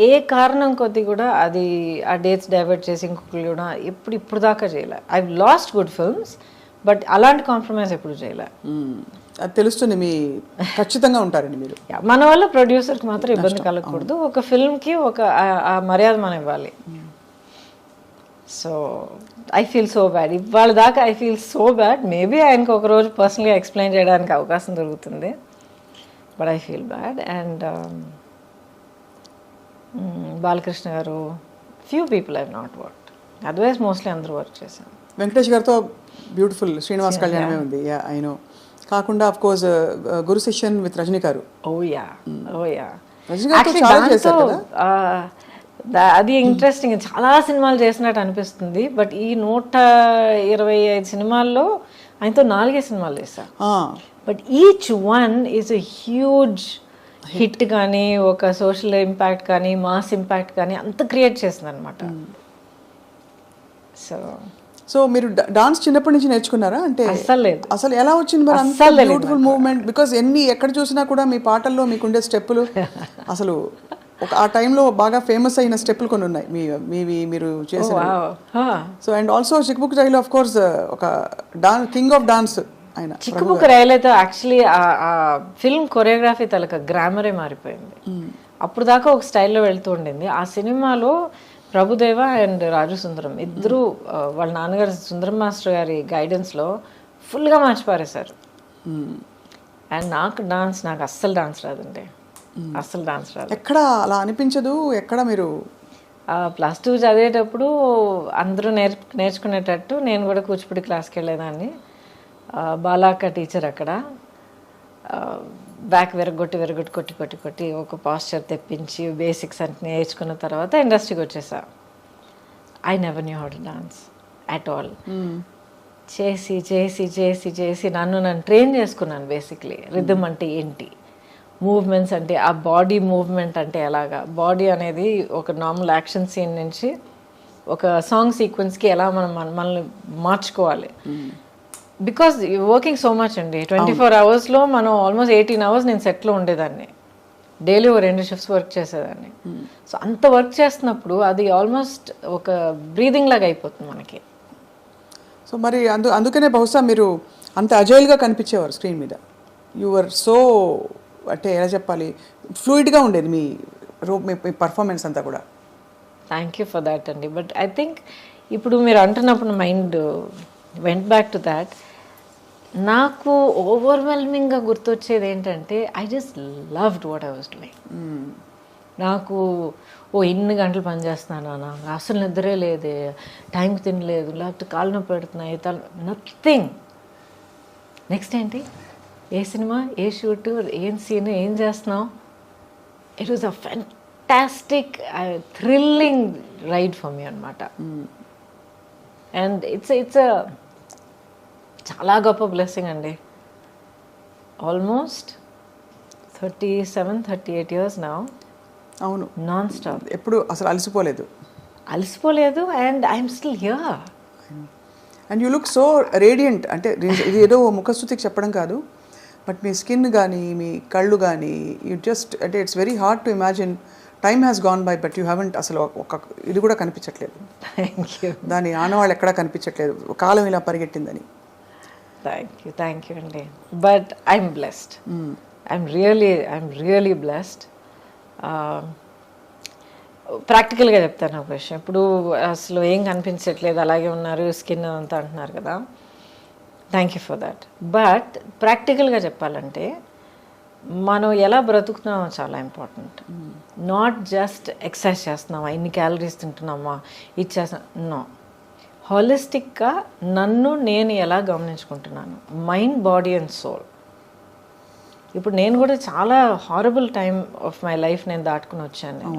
ఏ కారణం కొద్ది కూడా అది ఆ డేట్స్ డైవర్ట్ చేసి ఇంకొకరు కూడా ఇప్పుడు దాకా చేయలే. I last good films, but అలాంటి కాంప్రమైజ్ ఎప్పుడు చేయలే. అది తెలుస్తుంది, మీ ఖచ్చితంగా ఉంటారండి మీరు. మన వల్ల ప్రొడ్యూసర్కి మాత్రం ఇబ్బంది కలగకూడదు. ఒక ఫిల్మ్కి ఒక మర్యాద మనం ఇవ్వాలి. So I feel so bad. ఇవాళ దాకా I feel so bad. Maybe ఆయనకు ఒకరోజు పర్సనల్గా ఎక్స్ప్లెయిన్ చేయడానికి అవకాశం దొరుకుతుంది, but I feel bad. And Balakrishna garu, few people I not work, otherwise mostly అందరూ వర్క్ చేశాను. వెంకటేష్ గారితో బ్యూటిఫుల్ శ్రీనివాస్ కళ్యాణమే ఉంది. I know. కాకుండా of course Guru Sishyan with Rajini garu. Oh yeah. Rajani గారితో చాలా చేశారు కదా. అది ఇంట్రెస్టింగ్. చాలా సినిమాలు చేసినట్టు అనిపిస్తుంది, బట్ ఈ 125 సినిమాల్లో ఆయనతో 4 సినిమాలు చేశా. But each one is a huge hit. కానీ ఒక సోషల్ ఇంపాక్ట్ కానీ మాస్ ఇంపాక్ట్ కానీ అంత క్రియేట్ చేసింది అనమాట. సో మీరు డాన్స్ చిన్నప్పటి నుంచి నేర్చుకున్నారా? అంటే అస్సలు లేదు. అసలు ఎలా వచ్చింది మరి అంత బ్యూటిఫుల్ మూవ్మెంట్? బికాజ్ ఎక్కడ చూసినా కూడా మీ పాటల్లో మీకుండే స్టెప్పులు అసలు ఆ టైంలో బాగా ఫేమస్ అయిన స్టెప్పులు కొన్ని ఉన్నాయి మీరు చేసిన. సో అండ్ ఆల్సో చిక్బుక్ రైలు ఆఫ్ కోర్స్ ఒక కింగ్ ఆఫ్ డాన్స్ ఆయన. చిక్కుబుక్ రైలు అయితే యాక్చువల్లీ ఆ ఫిల్మ్ కొరియోగ్రఫీ తలక గ్రామరే మారిపోయింది. అప్పుడు దాకా ఒక స్టైల్లో వెళ్తూ ఉండింది. ఆ సినిమాలో ప్రభుదేవ అండ్ రాజు సుందరం ఇద్దరు వాళ్ళ నాన్నగారు సుందరం మాస్టర్ గారి గైడెన్స్లో ఫుల్గా మార్చి పారేశారు. అండ్ నాకు అస్సలు డాన్స్ రాదండి, అస్సలు డాన్స్ రాదు. ఎక్కడ అలా అనిపించదు? ఎక్కడ మీరు +2 చదివేటప్పుడు అందరూ నేర్చుకునేటట్టు నేను కూడా కూచిపూడి క్లాస్కి వెళ్ళేదాన్ని. బాలాక్క టీచర్ అక్కడ బ్యాక్ కొట్టి ఒక పాస్చర్ తెప్పించి బేసిక్స్ అంటే నేర్చుకున్న తర్వాత ఇండస్ట్రీకి వచ్చేసా. I never knew how to dance at all. చేసి నన్ను ట్రైన్ చేసుకున్నాను. బేసిక్లీ రిథమ్ అంటే ఏంటి, మూవ్మెంట్స్ అంటే ఆ బాడీ మూవ్మెంట్ అంటే ఎలాగా, బాడీ అనేది ఒక నార్మల్ యాక్షన్ సీన్ నుంచి ఒక సాంగ్ సీక్వెన్స్కి ఎలా మనల్ని మార్చుకోవాలి. బికాజ్ వర్కింగ్ సో మచ్ అండి. 24 అవర్స్లో మనం ఆల్మోస్ట్ 18 అవర్స్ నేను సెట్లో ఉండేదాన్ని. డైలీ 2 షిఫ్ట్స్ వర్క్ చేసేదాన్ని. సో అంత వర్క్ చేస్తున్నప్పుడు అది ఆల్మోస్ట్ ఒక బ్రీదింగ్ లాగా అయిపోతుంది మనకి. సో మరి అందుకనే బహుశా మీరు అంత అజైల్గా కనిపించేవారు స్క్రీన్ మీద. యువర్ సో అంటే ఎలా చెప్పాలి, ఫ్లూయిడ్గా ఉండేది మీ పర్ఫార్మెన్స్ అంతా కూడా. థ్యాంక్ యూ ఫర్ దాట్ అండి. బట్ ఐ థింక్ ఇప్పుడు మీరు అంటున్నప్పుడు mind went back to that. నాకు ఓవర్వెల్మింగ్గా గుర్తొచ్చేది ఏంటంటే I just loved what I was doing. నాకు ఇన్ని గంటలు పని చేస్తున్నాను నాకు అసలు నిద్రే లేదే, టైంకి తినలేదు, లేకపోతే కాళ్ళు నొప్పి పెడుతున్నాయి, నథింగ్. నెక్స్ట్ ఏంటి, ఏ సినిమా, ఏ షూట్, ఏం సీన్, ఏం చేస్తున్నావు. It was a fantastic thrilling ride for me అనమాట. అండ్ ఇట్స్ చాలా గొప్ప బ్లెస్సింగ్ అండి. Almost 38 years now. అవును, నాన్ స్టాప్. ఎప్పుడు అసలు అలసిపోలేదు. And I'm still here. And you look so radiant. అంటే ఇది ఏదో ముఖస్థుతికి చెప్పడం కాదు, బట్ మీ స్కిన్ కానీ మీ కళ్ళు కానీ యూ జస్ట్ అంటే it's very hard to imagine time has gone by but you haven't అసలు ఒక ఇది కూడా కనిపించట్లేదు. Thank you. దాని ఆనవాళ్ళు ఎక్కడా కనిపించట్లేదు, కాలం ఇలా పరిగెట్టిందని. థ్యాంక్ యూ అండి. But I'm blessed. I'm really blessed. ప్రాక్టికల్గా చెప్తాను ఒక విషయం. ఇప్పుడు అసలు ఏం కనిపించట్లేదు, అలాగే ఉన్నారు, స్కిన్ అంతా అంటున్నారు కదా. Thank you for that. But ప్రాక్టికల్గా చెప్పాలంటే మనం ఎలా బ్రతుకుతున్నామో చాలా ఇంపార్టెంట్. నాట్ జస్ట్ ఎక్సర్సైజ్ చేస్తున్నామా, ఇన్ని క్యాలరీస్ తింటున్నామా, ఇది చేస్తున్నా, నో. హాలిస్టిక్గా నన్ను నేను ఎలా గమనించుకుంటున్నాను, మైండ్, బాడీ అండ్ సోల్. ఇప్పుడు నేను కూడా చాలా horrible time of my life నేను దాటుకుని వచ్చాను.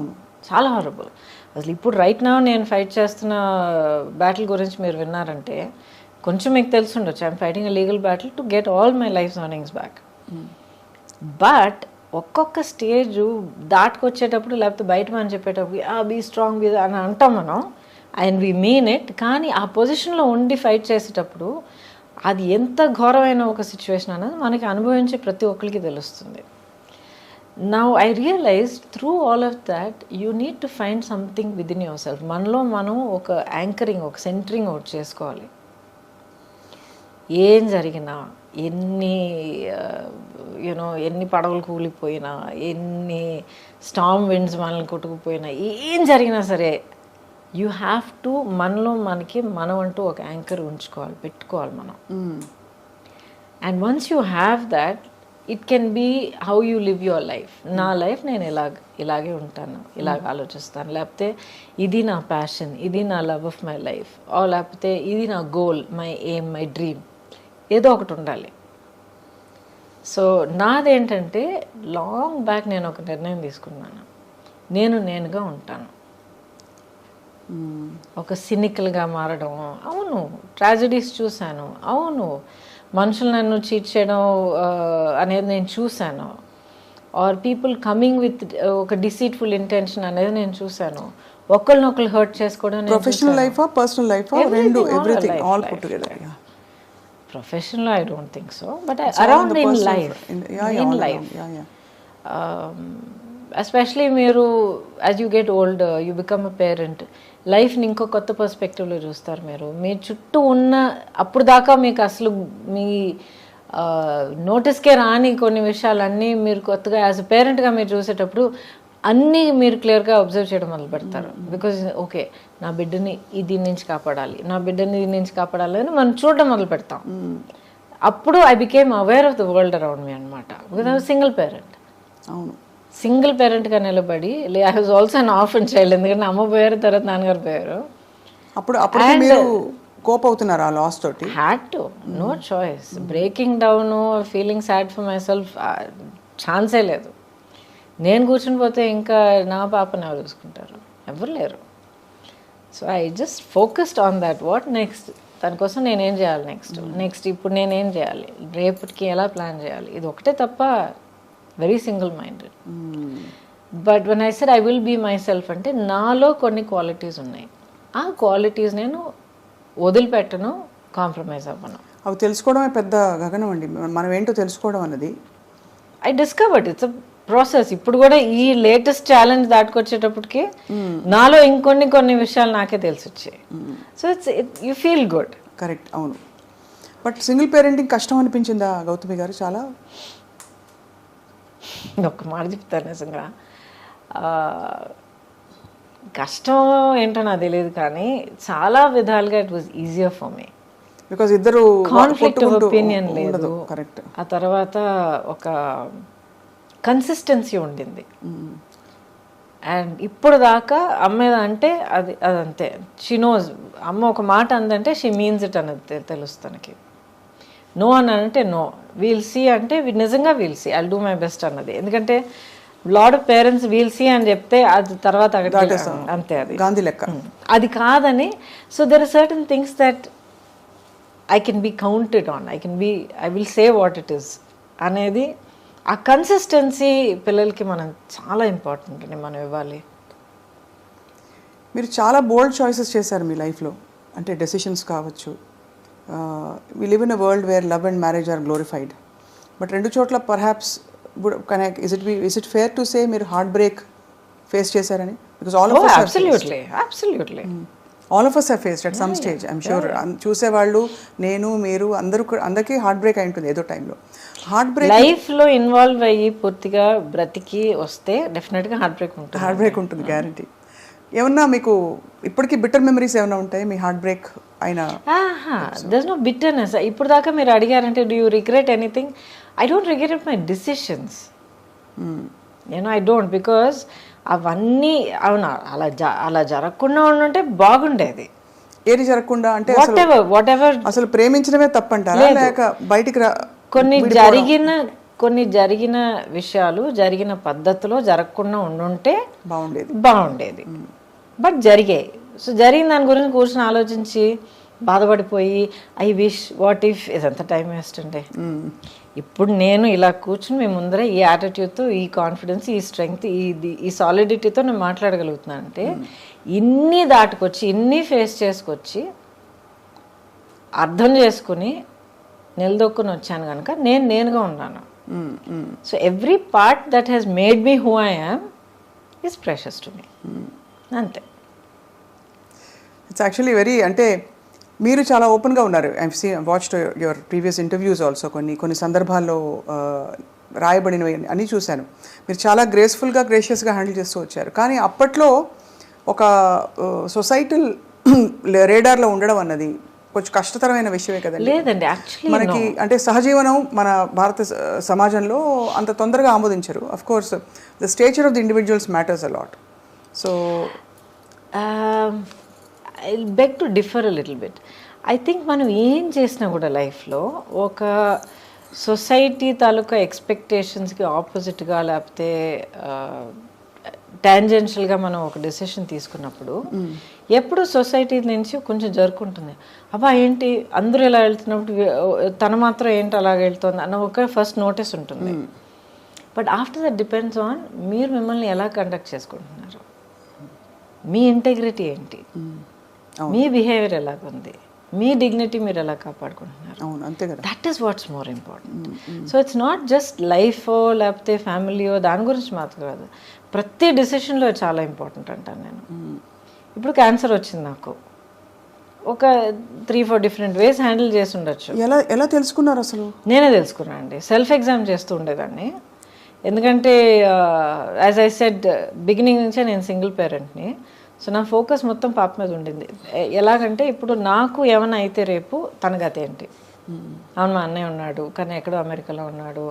చాలా హారబుల్. అసలు ఇప్పుడు రైట్ నౌ నేను ఫైట్ చేస్తున్న బ్యాటిల్ గురించి మీరు విన్నారంటే కొంచెం మీకు తెలిసి ఉండొచ్చు. I'm fighting a legal battle to get all my life earnings back. But ఒక్కొక్క స్టేజ్ దాటుకొచ్చేటప్పుడు, లేకపోతే బయట మనం చెప్పేటప్పుడు బీ స్ట్రాంగ్ అని అంటాం మనం, అండ్ వీ మీన్ ఇట్. కానీ ఆ పొజిషన్లో ఉండి ఫైట్ చేసేటప్పుడు అది ఎంత ఘోరమైన ఒక సిచ్యువేషన్ అనేది మనకి అనుభవించే ప్రతి ఒక్కరికి తెలుస్తుంది. Now I realised through all of that you need to find something within yourself. మనలో మనం ఒక యాంకరింగ్, ఒక సెంటరింగ్ ఒకటి చేసుకోవాలి. ఏం జరిగినా, ఎన్ని పడవలు కూలిపోయినా, ఎన్ని స్టార్మ్ విండ్స్ మనల్ని కొట్టుకుపోయినా, ఏం జరిగినా సరే యూ హ్యావ్ టు మనం అంటూ ఒక యాంకర్ ఉంచుకోవాలి, పెట్టుకోవాలి మనం. And once you have that, it can be how you live your life. నా లైఫ్ నేను ఇలాగే ఉంటాను, ఇలాగ ఆలోచిస్తాను, లేకపోతే ఇది నా ప్యాషన్, ఇది నా లవ్ ఆఫ్ మై లైఫ్, లేకపోతే ఇది నా goal, my aim, my dream, ఏదో ఒకటి ఉండాలి. సో నాదేంటంటే లాంగ్ బ్యాక్ నేను ఒక నిర్ణయం తీసుకున్నాను, నేనుగా ఉంటాను. ఒక సినికల్గా మారడం, అవును, ట్రాజడీస్ చూశాను, అవును, మనుషులు నన్ను చీట్ చేయడం అనేది నేను చూశాను, ఆర్ పీపుల్ కమింగ్ విత్ ఒక డిసీట్ఫుల్ ఇంటెన్షన్ అనేది నేను చూశాను, ఒకరినొకరు హర్ట్ చేసుకోవడం. ప్రొఫెషనల్ లైఫ్, పర్సనల్ లైఫ్, రెండు, everything all put together. Professional, I don't think so, but around in life, especially మీరు as you get older, you become a parent, లైఫ్ని ఇంకో కొత్త పర్స్పెక్టివ్లో చూస్తారు. మీ చుట్టూ ఉన్న అప్పుడు దాకా మీకు అసలు మీ నోటీస్కే రాని కొన్ని విషయాలన్నీ మీరు కొత్తగా యాజ్ అ పేరెంట్గా మీరు చూసేటప్పుడు అన్నీ మీరు క్లియర్గా అబ్జర్వ్ చేయడం మొదలు పెడతారు. బికాజ్ ఓకే, నా బిడ్డని దీని నుంచి కాపాడాలి, నా బిడ్డని దీని నుంచి కాపాడాలి అని మనం చూడడం మొదలు పెడతాం. అప్పుడు I became aware of the world around me అనమాట. Because I was single parent. అవును, సింగిల్ పేరెంట్గా నిలబడి, I was also an orphan child. ఎందుకంటే అమ్మ పోయారు, తర్వాత నాన్నగారు పోయారు. అప్పుడు మీరు కోప్ అవుతున్నారు ఆ లాస్ తోటి. Had to, no choice. Breaking down, feeling sad for myself ఛాన్సే లేదు. నేను కూర్చుని పోతే ఇంకా నా పాపని ఎవరు చూసుకుంటారు? ఎవరు లేరు. So I just focused on that. What next, దానికోసం నేనేం చేయాలి, నెక్స్ట్ ఇప్పుడు నేనేం చేయాలి, రేపటికి ఎలా ప్లాన్ చేయాలి, ఇది ఒకటే తప్ప. Very single minded. But when I said I will be myself అంటే నాలో కొన్ని క్వాలిటీస్ ఉన్నాయి. ఆ క్వాలిటీస్ నేను వదిలిపెట్టను, కాంప్రమైజ్ అవ్వను. అవి తెలుసుకోవడమే పెద్ద గగనం అండి. మనం ఏంటో తెలుసుకోవడం అన్నది I discovered. It's a process. ఇప్పుడు కూడా ఈ లేటెస్ట్ ఛాలెంజ్ దాటుకొచ్చేటప్పటికి నాలో కొన్ని విషయాలు నాకే తెలిసి వచ్చాయి. So you feel good. Correct, అవును. బట్ సింగిల్ పేరెంటింగ్ కష్టం అనిపించిందా గౌతమి గారు? చాలా. ఒక్క మాట చెప్తాను, నిజంగా కష్టం ఏంటో నాకు తెలియదు, కానీ చాలా విధాలుగా it was easier for me. Because ఇద్దరు కాన్ఫ్లిక్ట్ ఆఫ్ ఒపీనియన్ లేదు. కరెక్ట్. ఆ తర్వాత ఒక కన్సిస్టెన్సీ ఉండింది. అండ్ ఇప్పుడు దాకా అమ్మ అంటే అదంతే. She knows. అమ్మ ఒక మాట అందంటే షీ మీన్స్ ఇట్ అనేది తెలుసు తనకి. నో అని అంటే నో, వీల్ సీ అంటే నిజంగా we'll see, I'll do my best అన్నది. ఎందుకంటే lot of parents we'll see అని చెప్తే అది తర్వాత అంతే, అది గాంధీ లెక్క. అది కాదని. So there are certain things that I can be counted on, I will say what it is అనేది ఆ కన్సిస్టెన్సీ పిల్లలకి మనం చాలా ఇంపార్టెంట్ అండి మనం ఇవ్వాలి. మీరు చాలా బోల్డ్ చాయిసెస్ చేశారు మీ లైఫ్లో, అంటే డెసిషన్స్ కావచ్చు. We live in a world where love and marriage are glorified, but రెండు చోట్ల perhaps is it fair to say మీరు హార్ట్ బ్రేక్ ఫేస్ చేశారని? Because all of us have faced at some stage, I'm sure. చూసేవాళ్ళు, నేను, మీరు అందరికీ heart break అయి ఉంటుంది ఏదో టైంలో. హార్ట్ బ్రేక్ లైఫ్లో ఇన్వాల్వ్ అయ్యి పూర్తిగా బ్రతికి వస్తే డెఫినెట్గా హార్ట్ బ్రేక్ ఉంటుంది గ్యారంటీ. ఏమన్నా మీకు ఇప్పటికీ బిట్టర్ మెమరీస్ ఏమైనా ఉంటాయి మీ హార్ట్ బ్రేక్ అయినా? There's no bitterness. ఇప్పుడు దాకా మీరు అడిగారంటే do you regret anything? I don't regret my decisions, I don't, because అవన్నీ అవునా అలా జరగకుండా ఉండుంటే బాగుండేది. ఏది జరగకుండా అంటే వాట్ ఎవర్ అసలు ప్రేమించడమే తప్పంటారా, లేక బయటికి కొన్ని జరిగిన విషయాలు జరిగిన పద్ధతిలో జరగకుండా ఉండుంటే బాగుండేది. బట్ జరిగాయి. సో జరిగిన దాని గురించి కూర్చొని ఆలోచించి బాధపడిపోయి ఐ విష్ వాట్ ఇఫ్ ఇదంతా టైం వేస్ట్ అండి. ఇప్పుడు నేను ఇలా కూర్చుని మీ ముందర ఈ యాటిట్యూడ్తో, ఈ కాన్ఫిడెన్స్, ఈ స్ట్రెంగ్త్, ఈ సాలిడిటీతో నేను మాట్లాడగలుగుతున్నాను అంటే ఇన్ని దాటుకొచ్చి ఇన్ని ఫేస్ చేసుకొచ్చి అర్థం చేసుకుని నిలదొక్కుని వచ్చాను కనుక నేనుగా ఉన్నాను. So every part that has made me who I am is precious to me, అంతే. ఇట్స్ యాక్చువల్లీ వెరీ, అంటే మీరు చాలా ఓపెన్గా ఉన్నారు. Watched your previous interviews also. కొన్ని సందర్భాల్లో రాయబడినవి అని చూశాను. మీరు చాలా గ్రేషియస్గా హ్యాండిల్ చేస్తూ వచ్చారు. కానీ అప్పట్లో ఒక సొసైటల్ రేడార్లో ఉండడం అన్నది కొంచెం కష్టతరమైన విషయమే కదండి. లేదండి, యాక్చువల్లీ మనకి అంటే సహజీవనం మన భారత సమాజంలో అంత తొందరగా ఆమోదించరు. Of course the stature of the individuals matters a lot. So I beg to differ a little bit. I think మనం ఏం చేసినా కూడా లైఫ్లో ఒక సొసైటీ తాలూకా ఎక్స్పెక్టేషన్స్కి ఆపోజిట్గా లేకపోతే టాంజెన్షియల్గా మనం ఒక డెసిషన్ తీసుకున్నప్పుడు ఎప్పుడు సొసైటీ నుంచి కొంచెం జరుపుకుంటుంది. అబ్బా ఏంటి అందరూ ఇలా వెళ్తున్నప్పుడు తను మాత్రం ఏంటి అలాగ వెళ్తుంది అన్న ఒక ఫస్ట్ నోటీస్ ఉంటుంది. But after that depends on మీరు మిమ్మల్ని ఎలా కండక్ట్ చేసుకుంటున్నారు, మీ ఇంటెగ్రిటీ ఏంటి, మీ బిహేవియర్ ఎలాగుంది, మీ డిగ్నిటీ మీరు ఎలా కాపాడుకుంటున్నారు. That is what's more important. So it's not just లైఫో లేకపోతే ఫ్యామిలీయో దాని గురించి మాత్రం కాదు, ప్రతి డెసిషన్లో చాలా ఇంపార్టెంట్ అంటాను నేను. ఇప్పుడు క్యాన్సర్ వచ్చింది నాకు, ఒక 3-4 డిఫరెంట్ వేస్ హ్యాండిల్ చేసి ఉండొచ్చు. ఎలా తెలుసుకున్నారు అసలు? నేనే తెలుసుకున్నాను అండి. సెల్ఫ్ ఎగ్జామ్ చేస్తూ ఉండేదాన్ని. ఎందుకంటే యాజ్ ఐ సెడ్ బిగినింగ్ నుంచే నేను సింగిల్ పేరెంట్ని. సో నా ఫోకస్ మొత్తం పాప మీద ఉండింది. ఎలాగంటే ఇప్పుడు నాకు ఏమైనా అయితే రేపు తన గత ఏంటి, అవును మా అన్నయ్య ఉన్నాడు కానీ ఎక్కడో అమెరికాలో ఉన్నాడు.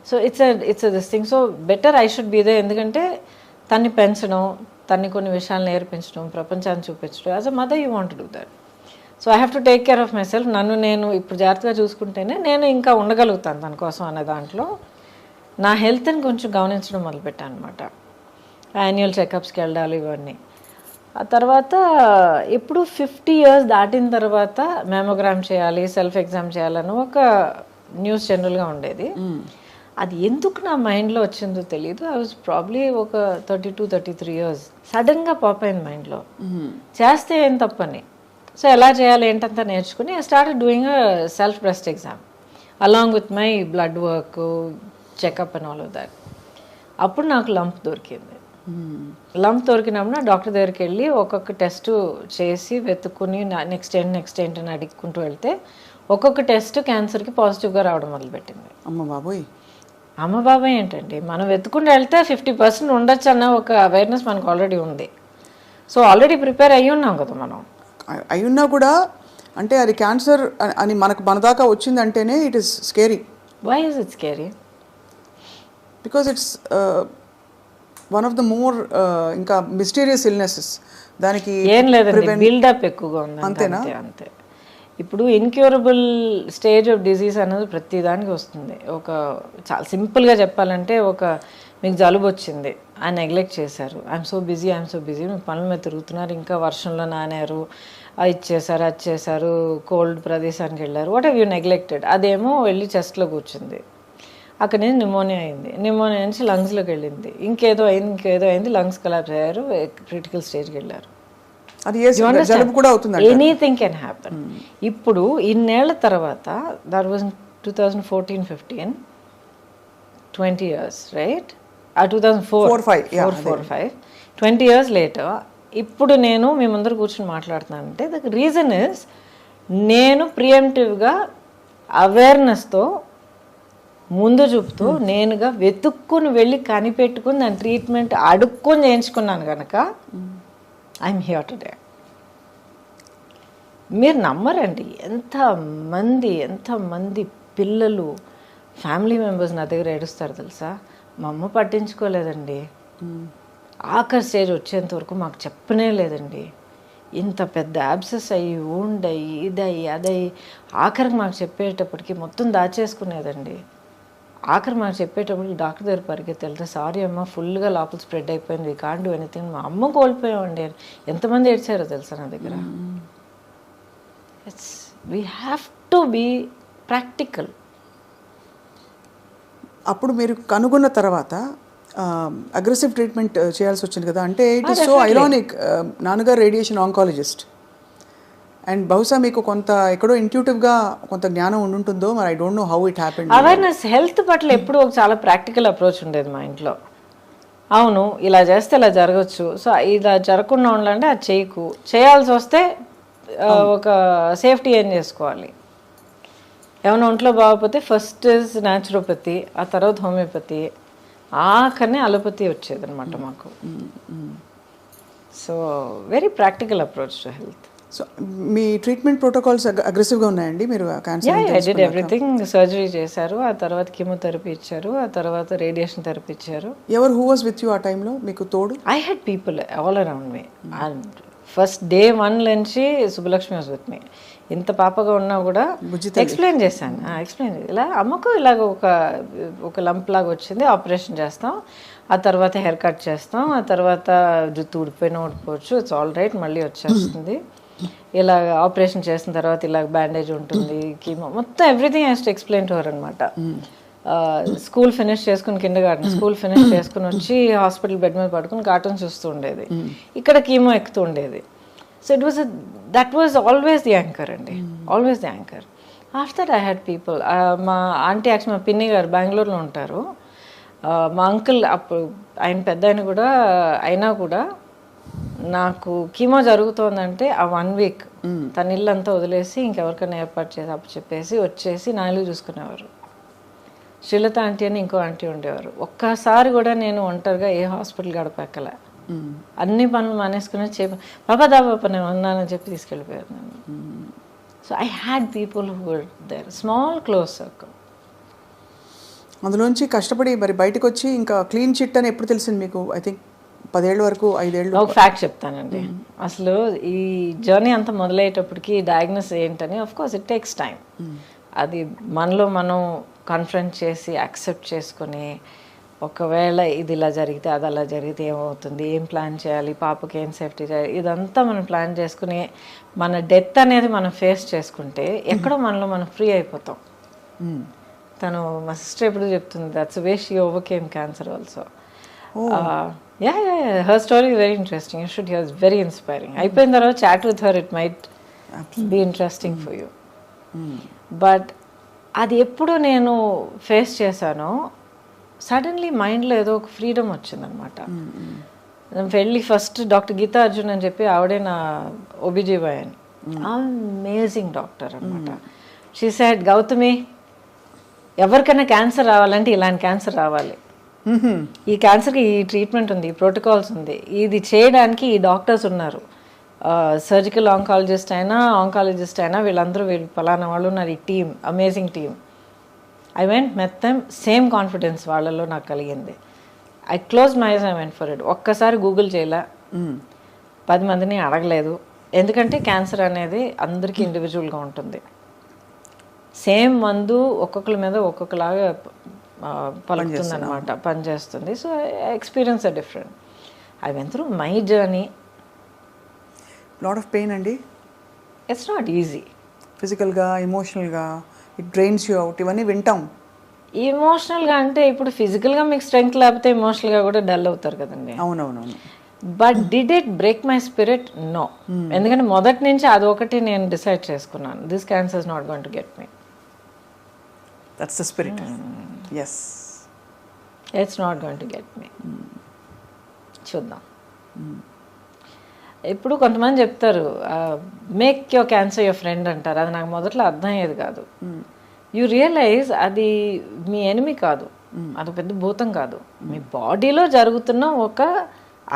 So it's this thing. So better I should be they. ఎందుకంటే తన్ని పెంచడం, తన్ని కొన్ని విషయాలు నేర్పించడం, ప్రపంచాన్ని చూపించడం, as a mother you want to do that. So I have to take care of myself. నేను ఇప్పుడు జాగ్రత్తగా చూసుకుంటేనే నేను ఇంకా ఉండగలుగుతాను తన కోసం అనే దాంట్లో నా హెల్త్ని కొంచెం గమనించడం మొదలుపెట్టాను అనమాట. యాన్యువల్ చెకప్స్కి వెళ్ళాలి ఇవన్నీ. ఆ తర్వాత ఎప్పుడు 50 years దాటిన తర్వాత మ్యామోగ్రామ్ చేయాలి, సెల్ఫ్ ఎగ్జామ్ చేయాలని ఒక న్యూస్ జనరల్గా ఉండేది. అది ఎందుకు నా మైండ్లో వచ్చిందో తెలియదు. ఐ వాజ్ ప్రాబ్లీ ఒక 32-33 years. సడన్గా పాప్ అయింది మైండ్లో, చేస్తే ఏం తప్పని. సో ఎలా చేయాలి ఏంటంతా నేర్చుకుని I started doing a self breast exam along with my blood work, checkup and all of that. అప్పుడు నాకు లంప్ దొరికింది. లంప్ దొరికినప్పుడు డాక్టర్ దగ్గరికి వెళ్ళి ఒక్కొక్క టెస్ట్ చేసి వెతుక్కుని నెక్స్ట్ ఏంటి అని అడుక్కుంటూ వెళ్తే ఒక్కొక్క టెస్ట్ క్యాన్సర్కి పాజిటివ్గా రావడం మొదలుపెట్టింది. అమ్మ బాబాయ్ ఏంటండి, మనం వెతుకుంటూ వెళ్తే 50% ఉండొచ్చు అన్న ఒక అవేర్నెస్ మనకు ఆల్రెడీ ఉంది. సో ఆల్రెడీ ప్రిపేర్ అయ్యి ఉన్నాం కదా మనం. అయ్యున్నా కూడా అంటే అది క్యాన్సర్ అని మన దాకా వచ్చిందంటేనే it is scary. Why is it scary? Because it's one of the more ఇంకా మిస్టీరియస్ ఇల్నెసెస్. దానికి ఏం లేదండి, బిల్డప్ ఎక్కువగా ఉంది. అంతేనా? అంతే. ఇప్పుడు ఇన్క్యూరబుల్ స్టేజ్ ఆఫ్ డిజీజ్ అనేది ప్రతి దానికి వస్తుంది. ఒక చాలా సింపుల్గా చెప్పాలంటే ఒక మీకు జలుబు వచ్చింది, ఆయన నెగ్లెక్ట్ చేశారు. ఐఎమ్ సో బిజీ మీ పనుల మీద తిరుగుతున్నారు, ఇంకా వర్షంలో నానారు, ఇది చేశారు అది చేశారు, కోల్డ్ ప్రదేశానికి వెళ్ళారు, వాట్ హ్యావ్ యూ నెగ్లెక్టెడ్. అదేమో వెళ్ళి చెస్ట్లో కూర్చుంది, అక్కడి నుంచి నిమోనియా నుంచి లంగ్స్లోకి వెళ్ళింది, ఇంకేదో అయింది, లంగ్స్ కొలాప్స్ అయ్యారు, క్రిటికల్ స్టేజ్కి వెళ్ళారు. Anything can happen. ఇప్పుడు ఇన్నేళ్ల తర్వాత, that was 2014-15, 20 years, right? 2004-5, 20 years later, ఇప్పుడు నేను మీ ముందర కూర్చొని మాట్లాడుతున్నానంటే ద రీజన్ ఇస్, నేను ప్రియంటివ్గా అవేర్నెస్తో ముందు చూపుతూ నేనుగా వెతుక్కుని వెళ్ళి కనిపెట్టుకుని దాని ట్రీట్మెంట్ అడుక్కొని చేయించుకున్నాను కనుక ఐఎమ్ హియర్ టుడే. మీరు నమ్మరండి, ఎంతమంది పిల్లలు, ఫ్యామిలీ మెంబర్స్ నా దగ్గర ఏడుస్తారు తెలుసా. మా అమ్మ పట్టించుకోలేదండి, ఆఖరి స్టేజ్ వచ్చేంత వరకు మాకు చెప్పనే లేదండి, ఇంత పెద్ద యాబ్సెస్ అయ్యి ఊండయి ఇదయ్యి అదయ్యి, ఆఖరికి మాకు చెప్పేటప్పటికి మొత్తం దాచేసుకునేదండి. ఆఖరి మాకు చెప్పేటప్పటికి డాక్టర్ దగ్గర పరిగెత్తి వెళ్తే, సారీ అమ్మ ఫుల్గా లోపల స్ప్రెడ్ అయిపోయింది, వీ కాంట్ డూ ఎనీథింగ్. మా అమ్మ కోల్పోయామండి. ఎంతమంది ఏడ్చారో తెలుసా నా దగ్గర. We have to be practical. అప్పుడు మీరు కనుగొన్న తర్వాత అగ్రెసివ్ ట్రీట్మెంట్ చేయాల్సి వచ్చింది కదా, అంటే ఇట్ ఈస్ సో ఐరానిక్. నాన్నగారు రేడియేషన్ ఆంకాలజిస్ట్, అండ్ బహుశా మీకు కొంత ఎక్కడో ఇంట్యూటివ్గా కొంత జ్ఞానం ఉండుంటుందో, మరి I don't know how it happened. Awareness health పట్ల ఎప్పుడు ఒక చాలా ప్రాక్టికల్ అప్రోచ్ ఉండేది మా ఇంట్లో. అవును, ఇలా చేస్తే ఇలా జరగచ్చు, సో ఇలా జరగకుండా ఉండాలంటే అది చేయకు, చేయాల్సి వస్తే ఒక సేఫ్టీ ఏం చేసుకోవాలి. ఏమైనా ఒంట్లో బాగోకపోతే ఫస్ట్ ఇస్ న్యాచురోపతి, ఆ తర్వాత హోమియోపతి, ఆఖరినే అలోపతి వచ్చేది అనమాట మాకు. So very practical approach to health. So me treatment protocols అగ్రెసివ్గా ఉన్నాయండి? మీరు డిడ్ ఎవ్రీథింగ్. సర్జరీ చేశారు, ఆ తర్వాత కీమోథెరపీ ఇచ్చారు, ఆ తర్వాత రేడియేషన్ థెరపీ ఇచ్చారు. హూ వాజ్ విత్ యూ ఆ టైంలో మీకు తోడు? I had people all around me. First day 1 నుంచి సుబ్బలక్ష్మి వాజ్ విత్ మీ. ఇంత పాపగా ఉన్నా కూడా ఎక్స్ప్లెయిన్ చేశాను, ఇలా అమ్మకు ఇలాగ ఒక లంప్ లాగా వచ్చింది, ఆపరేషన్ చేస్తాం, ఆ తర్వాత హెయిర్ కట్ చేస్తాం, ఆ తర్వాత జుట్టు ఊడిపోయినా ఊడిపోవచ్చు, ఇట్స్ ఆల్ రైట్, మళ్ళీ వచ్చేస్తుంది. ఇలా ఆపరేషన్ చేసిన తర్వాత ఇలా బ్యాండేజ్ ఉంటుంది, కీమో, మొత్తం everything has to explain to her అనమాట. స్కూల్ ఫినిష్ చేసుకుని, కిండర్గార్టెన్ స్కూల్ ఫినిష్ చేసుకుని వచ్చి హాస్పిటల్ బెడ్ మీద పడుకుని కార్టూన్ చూస్తూ ఉండేది, ఇక్కడ కీమో ఎక్కుతూ ఉండేది. So that was always the anchor అండి, always the anchor. After that I had people. మా ఆంటీ యాక్చువల్ మా పిన్ని గారు బెంగళూరులో ఉంటారు. మా అంకుల్ అప్పుడు ఆయన పెద్ద ఆయన కూడా అయినా కూడా నాకు కీమో జరుగుతోందంటే ఆ 1 week తన ఇల్లంతా వదిలేసి ఇంకెవరికైనా ఏర్పాటు చేసి అప్పు చెప్పేసి వచ్చేసి నా ఇల్లు చూసుకునేవారు. శ్రీలత ఆంటీ అని ఇంకో ఆంటీ ఉండేవారు. ఒక్కసారి కూడా నేను ఒంటరిగా ఏ హాస్పిటల్ గడపక్కలే, అన్ని పనులు మానేసుకుని బాబా దాబాపా నేను ఉన్నానని చెప్పి తీసుకెళ్ళిపోయారు నన్ను. So I had people who were there, small close circle. అందులోంచి కష్టపడి మరి బయటకు వచ్చి ఇంకా క్లీన్ చిట్ అని ఎప్పుడు తెలిసింది మీకు? ఐ థింక్ 10 ఏళ్ళ వరకు, 5 ఏళ్ళు. ఒక ఫ్యాక్ట్ చెప్తానండి, అసలు ఈ జర్నీ అంతా మొదలయ్యేటప్పటికి డయాగ్నోస్ ఏంటని, of course it takes time. అది మనలో మనం కన్ఫ్రంట్ చేసి యాక్సెప్ట్ చేసుకొని, ఒకవేళ ఇది ఇలా జరిగితే అది అలా జరిగితే ఏమవుతుంది, ఏం ప్లాన్ చేయాలి, పాపకి ఏం సేఫ్టీ చేయాలి, ఇదంతా మనం ప్లాన్ చేసుకుని మన డెత్ అనేది మనం ఫేస్ చేసుకుంటే ఎక్కడో మనలో మనం ఫ్రీ అయిపోతాం. తను మా సిస్టర్ ఎప్పుడు చెప్తుంది, that's way she overcame cancer also. Her story very interesting, you should hear, it's very inspiring. అయిపోయిన తర్వాత chat with her, it might be interesting for you. But అది ఎప్పుడు నేను ఫేస్ చేశానో సడన్లీ మైండ్లో ఏదో ఒక ఫ్రీడమ్ వచ్చిందనమాట. వెళ్ళి ఫస్ట్ డాక్టర్ గీతా అర్జున్ అని చెప్పి ఆవిడే నా OBGYN, అమేజింగ్ డాక్టర్ అనమాట. షీ సెడ్, గౌతమి, ఎవరికైనా క్యాన్సర్ రావాలంటే ఇలాంటి క్యాన్సర్ రావాలి, ఈ క్యాన్సర్కి ఈ ట్రీట్మెంట్ ఉంది, ఈ ప్రోటోకాల్స్ ఉంది, ఇది చేయడానికి ఈ డాక్టర్స్ ఉన్నారు, సర్జికల్ ఆంకాలజిస్ట్ అయినా ఆంకాలజిస్ట్ అయినా వీళ్ళందరూ వీళ్ళు పలానా వాళ్ళు ఉన్నారు, ఈ team, amazing team. I went met them, same confidence వాళ్ళలో నాకు కలిగింది. I close my eyes, I went for it. ఒక్కసారి గూగుల్ చేయలే, 10 మందిని అడగలేదు, ఎందుకంటే క్యాన్సర్ అనేది అందరికీ ఇండివిజువల్గా ఉంటుంది. సేమ్ మందు ఒక్కొక్కరి మీద ఒక్కొక్కలాగా పలుకుతుంది అనమాట, పనిచేస్తుంది. So experience are different. I went through my journey. Lot of pain అండి. It's not easy. ఫిజికల్గా, ఎమోషనల్గా ఇట్ డ్రైన్స్ యూ అవుట్, ఇవన్నీ వింటాం. ఎమోషనల్గా అంటే ఇప్పుడు ఫిజికల్గా మీకు స్ట్రెంగ్త్ లేకపోతే ఎమోషనల్గా కూడా డల్ అవుతారు కదండి. అవునవునవును. But did it break my spirit? No. ఎందుకంటే మొదటి నుంచి అదొకటి నేను డిసైడ్ చేసుకున్నాను, this cancer is not going to get me. That's the spirit. Yes, it's not going to get me. చూద్దాం. ఇప్పుడు కొంతమంది చెప్తారు make your cancer your friend అంటారు. అది నాకు మొదట్లో అర్థం అయ్యేది కాదు. యూ రియలైజ్ అది మీ ఎనిమి కాదు, అది పెద్ద భూతం కాదు, మీ బాడీలో జరుగుతున్న ఒక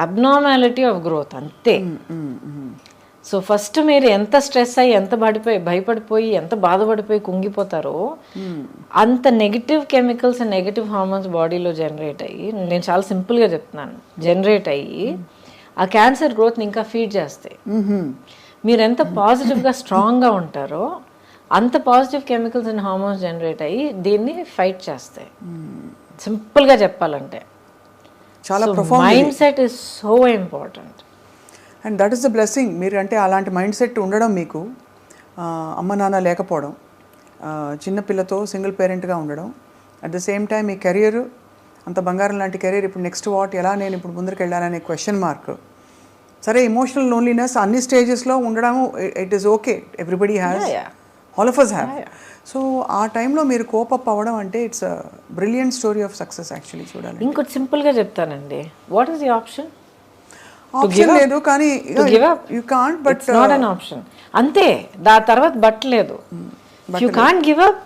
అబ్నార్మాలిటీ ఆఫ్ గ్రోత్ అంతే. సో ఫస్ట్ మీరు ఎంత స్ట్రెస్ అయ్యి, ఎంత భయపడిపోయి, ఎంత బాధపడిపోయి కుంగిపోతారో అంత negative chemicals and negative hormones బాడీలో జనరేట్ అయ్యి, నేను చాలా సింపుల్గా చెప్తున్నాను, జనరేట్ అయ్యి ఆ క్యాన్సర్ గ్రోత్ని ఇంకా ఫీడ్ చేస్తాయి. మీరు ఎంత పాజిటివ్గా స్ట్రాంగ్గా ఉంటారో అంత positive chemicals and hormones generate అయ్యి దీన్ని ఫైట్ చేస్తాయి. సింపుల్గా చెప్పాలంటే చాలా mind set is so important. And that is the blessing. మీరు అంటే అలాంటి మైండ్ సెట్ ఉండడం, మీకు అమ్మ నాన్న లేకపోవడం, చిన్నపిల్లతో సింగిల్ పేరెంట్గా ఉండడం, at the same time me career అంత బంగారం లాంటి కెరీర్, ఇప్పుడు నెక్స్ట్ వాట్, ఎలా నేను ఇప్పుడు ముందుకు వెళ్ళాలనే క్వశ్చన్ మార్క్. సరే, ఎమోషనల్ లోన్లీనెస్ అన్ని స్టేజెస్లో ఉండడం, it is okay, everybody has, all of us have. So ఆ టైంలో మీరు కోపప్ అవ్వడం అంటే it's a brilliant story of success actually చూడాలి. ఇంకోటి సింపుల్గా చెప్తానండి, what is the option? Option లేదు, కానీ you can't, but not an option అంతే. దాని తర్వాత బట్ లేదు. You can't give up.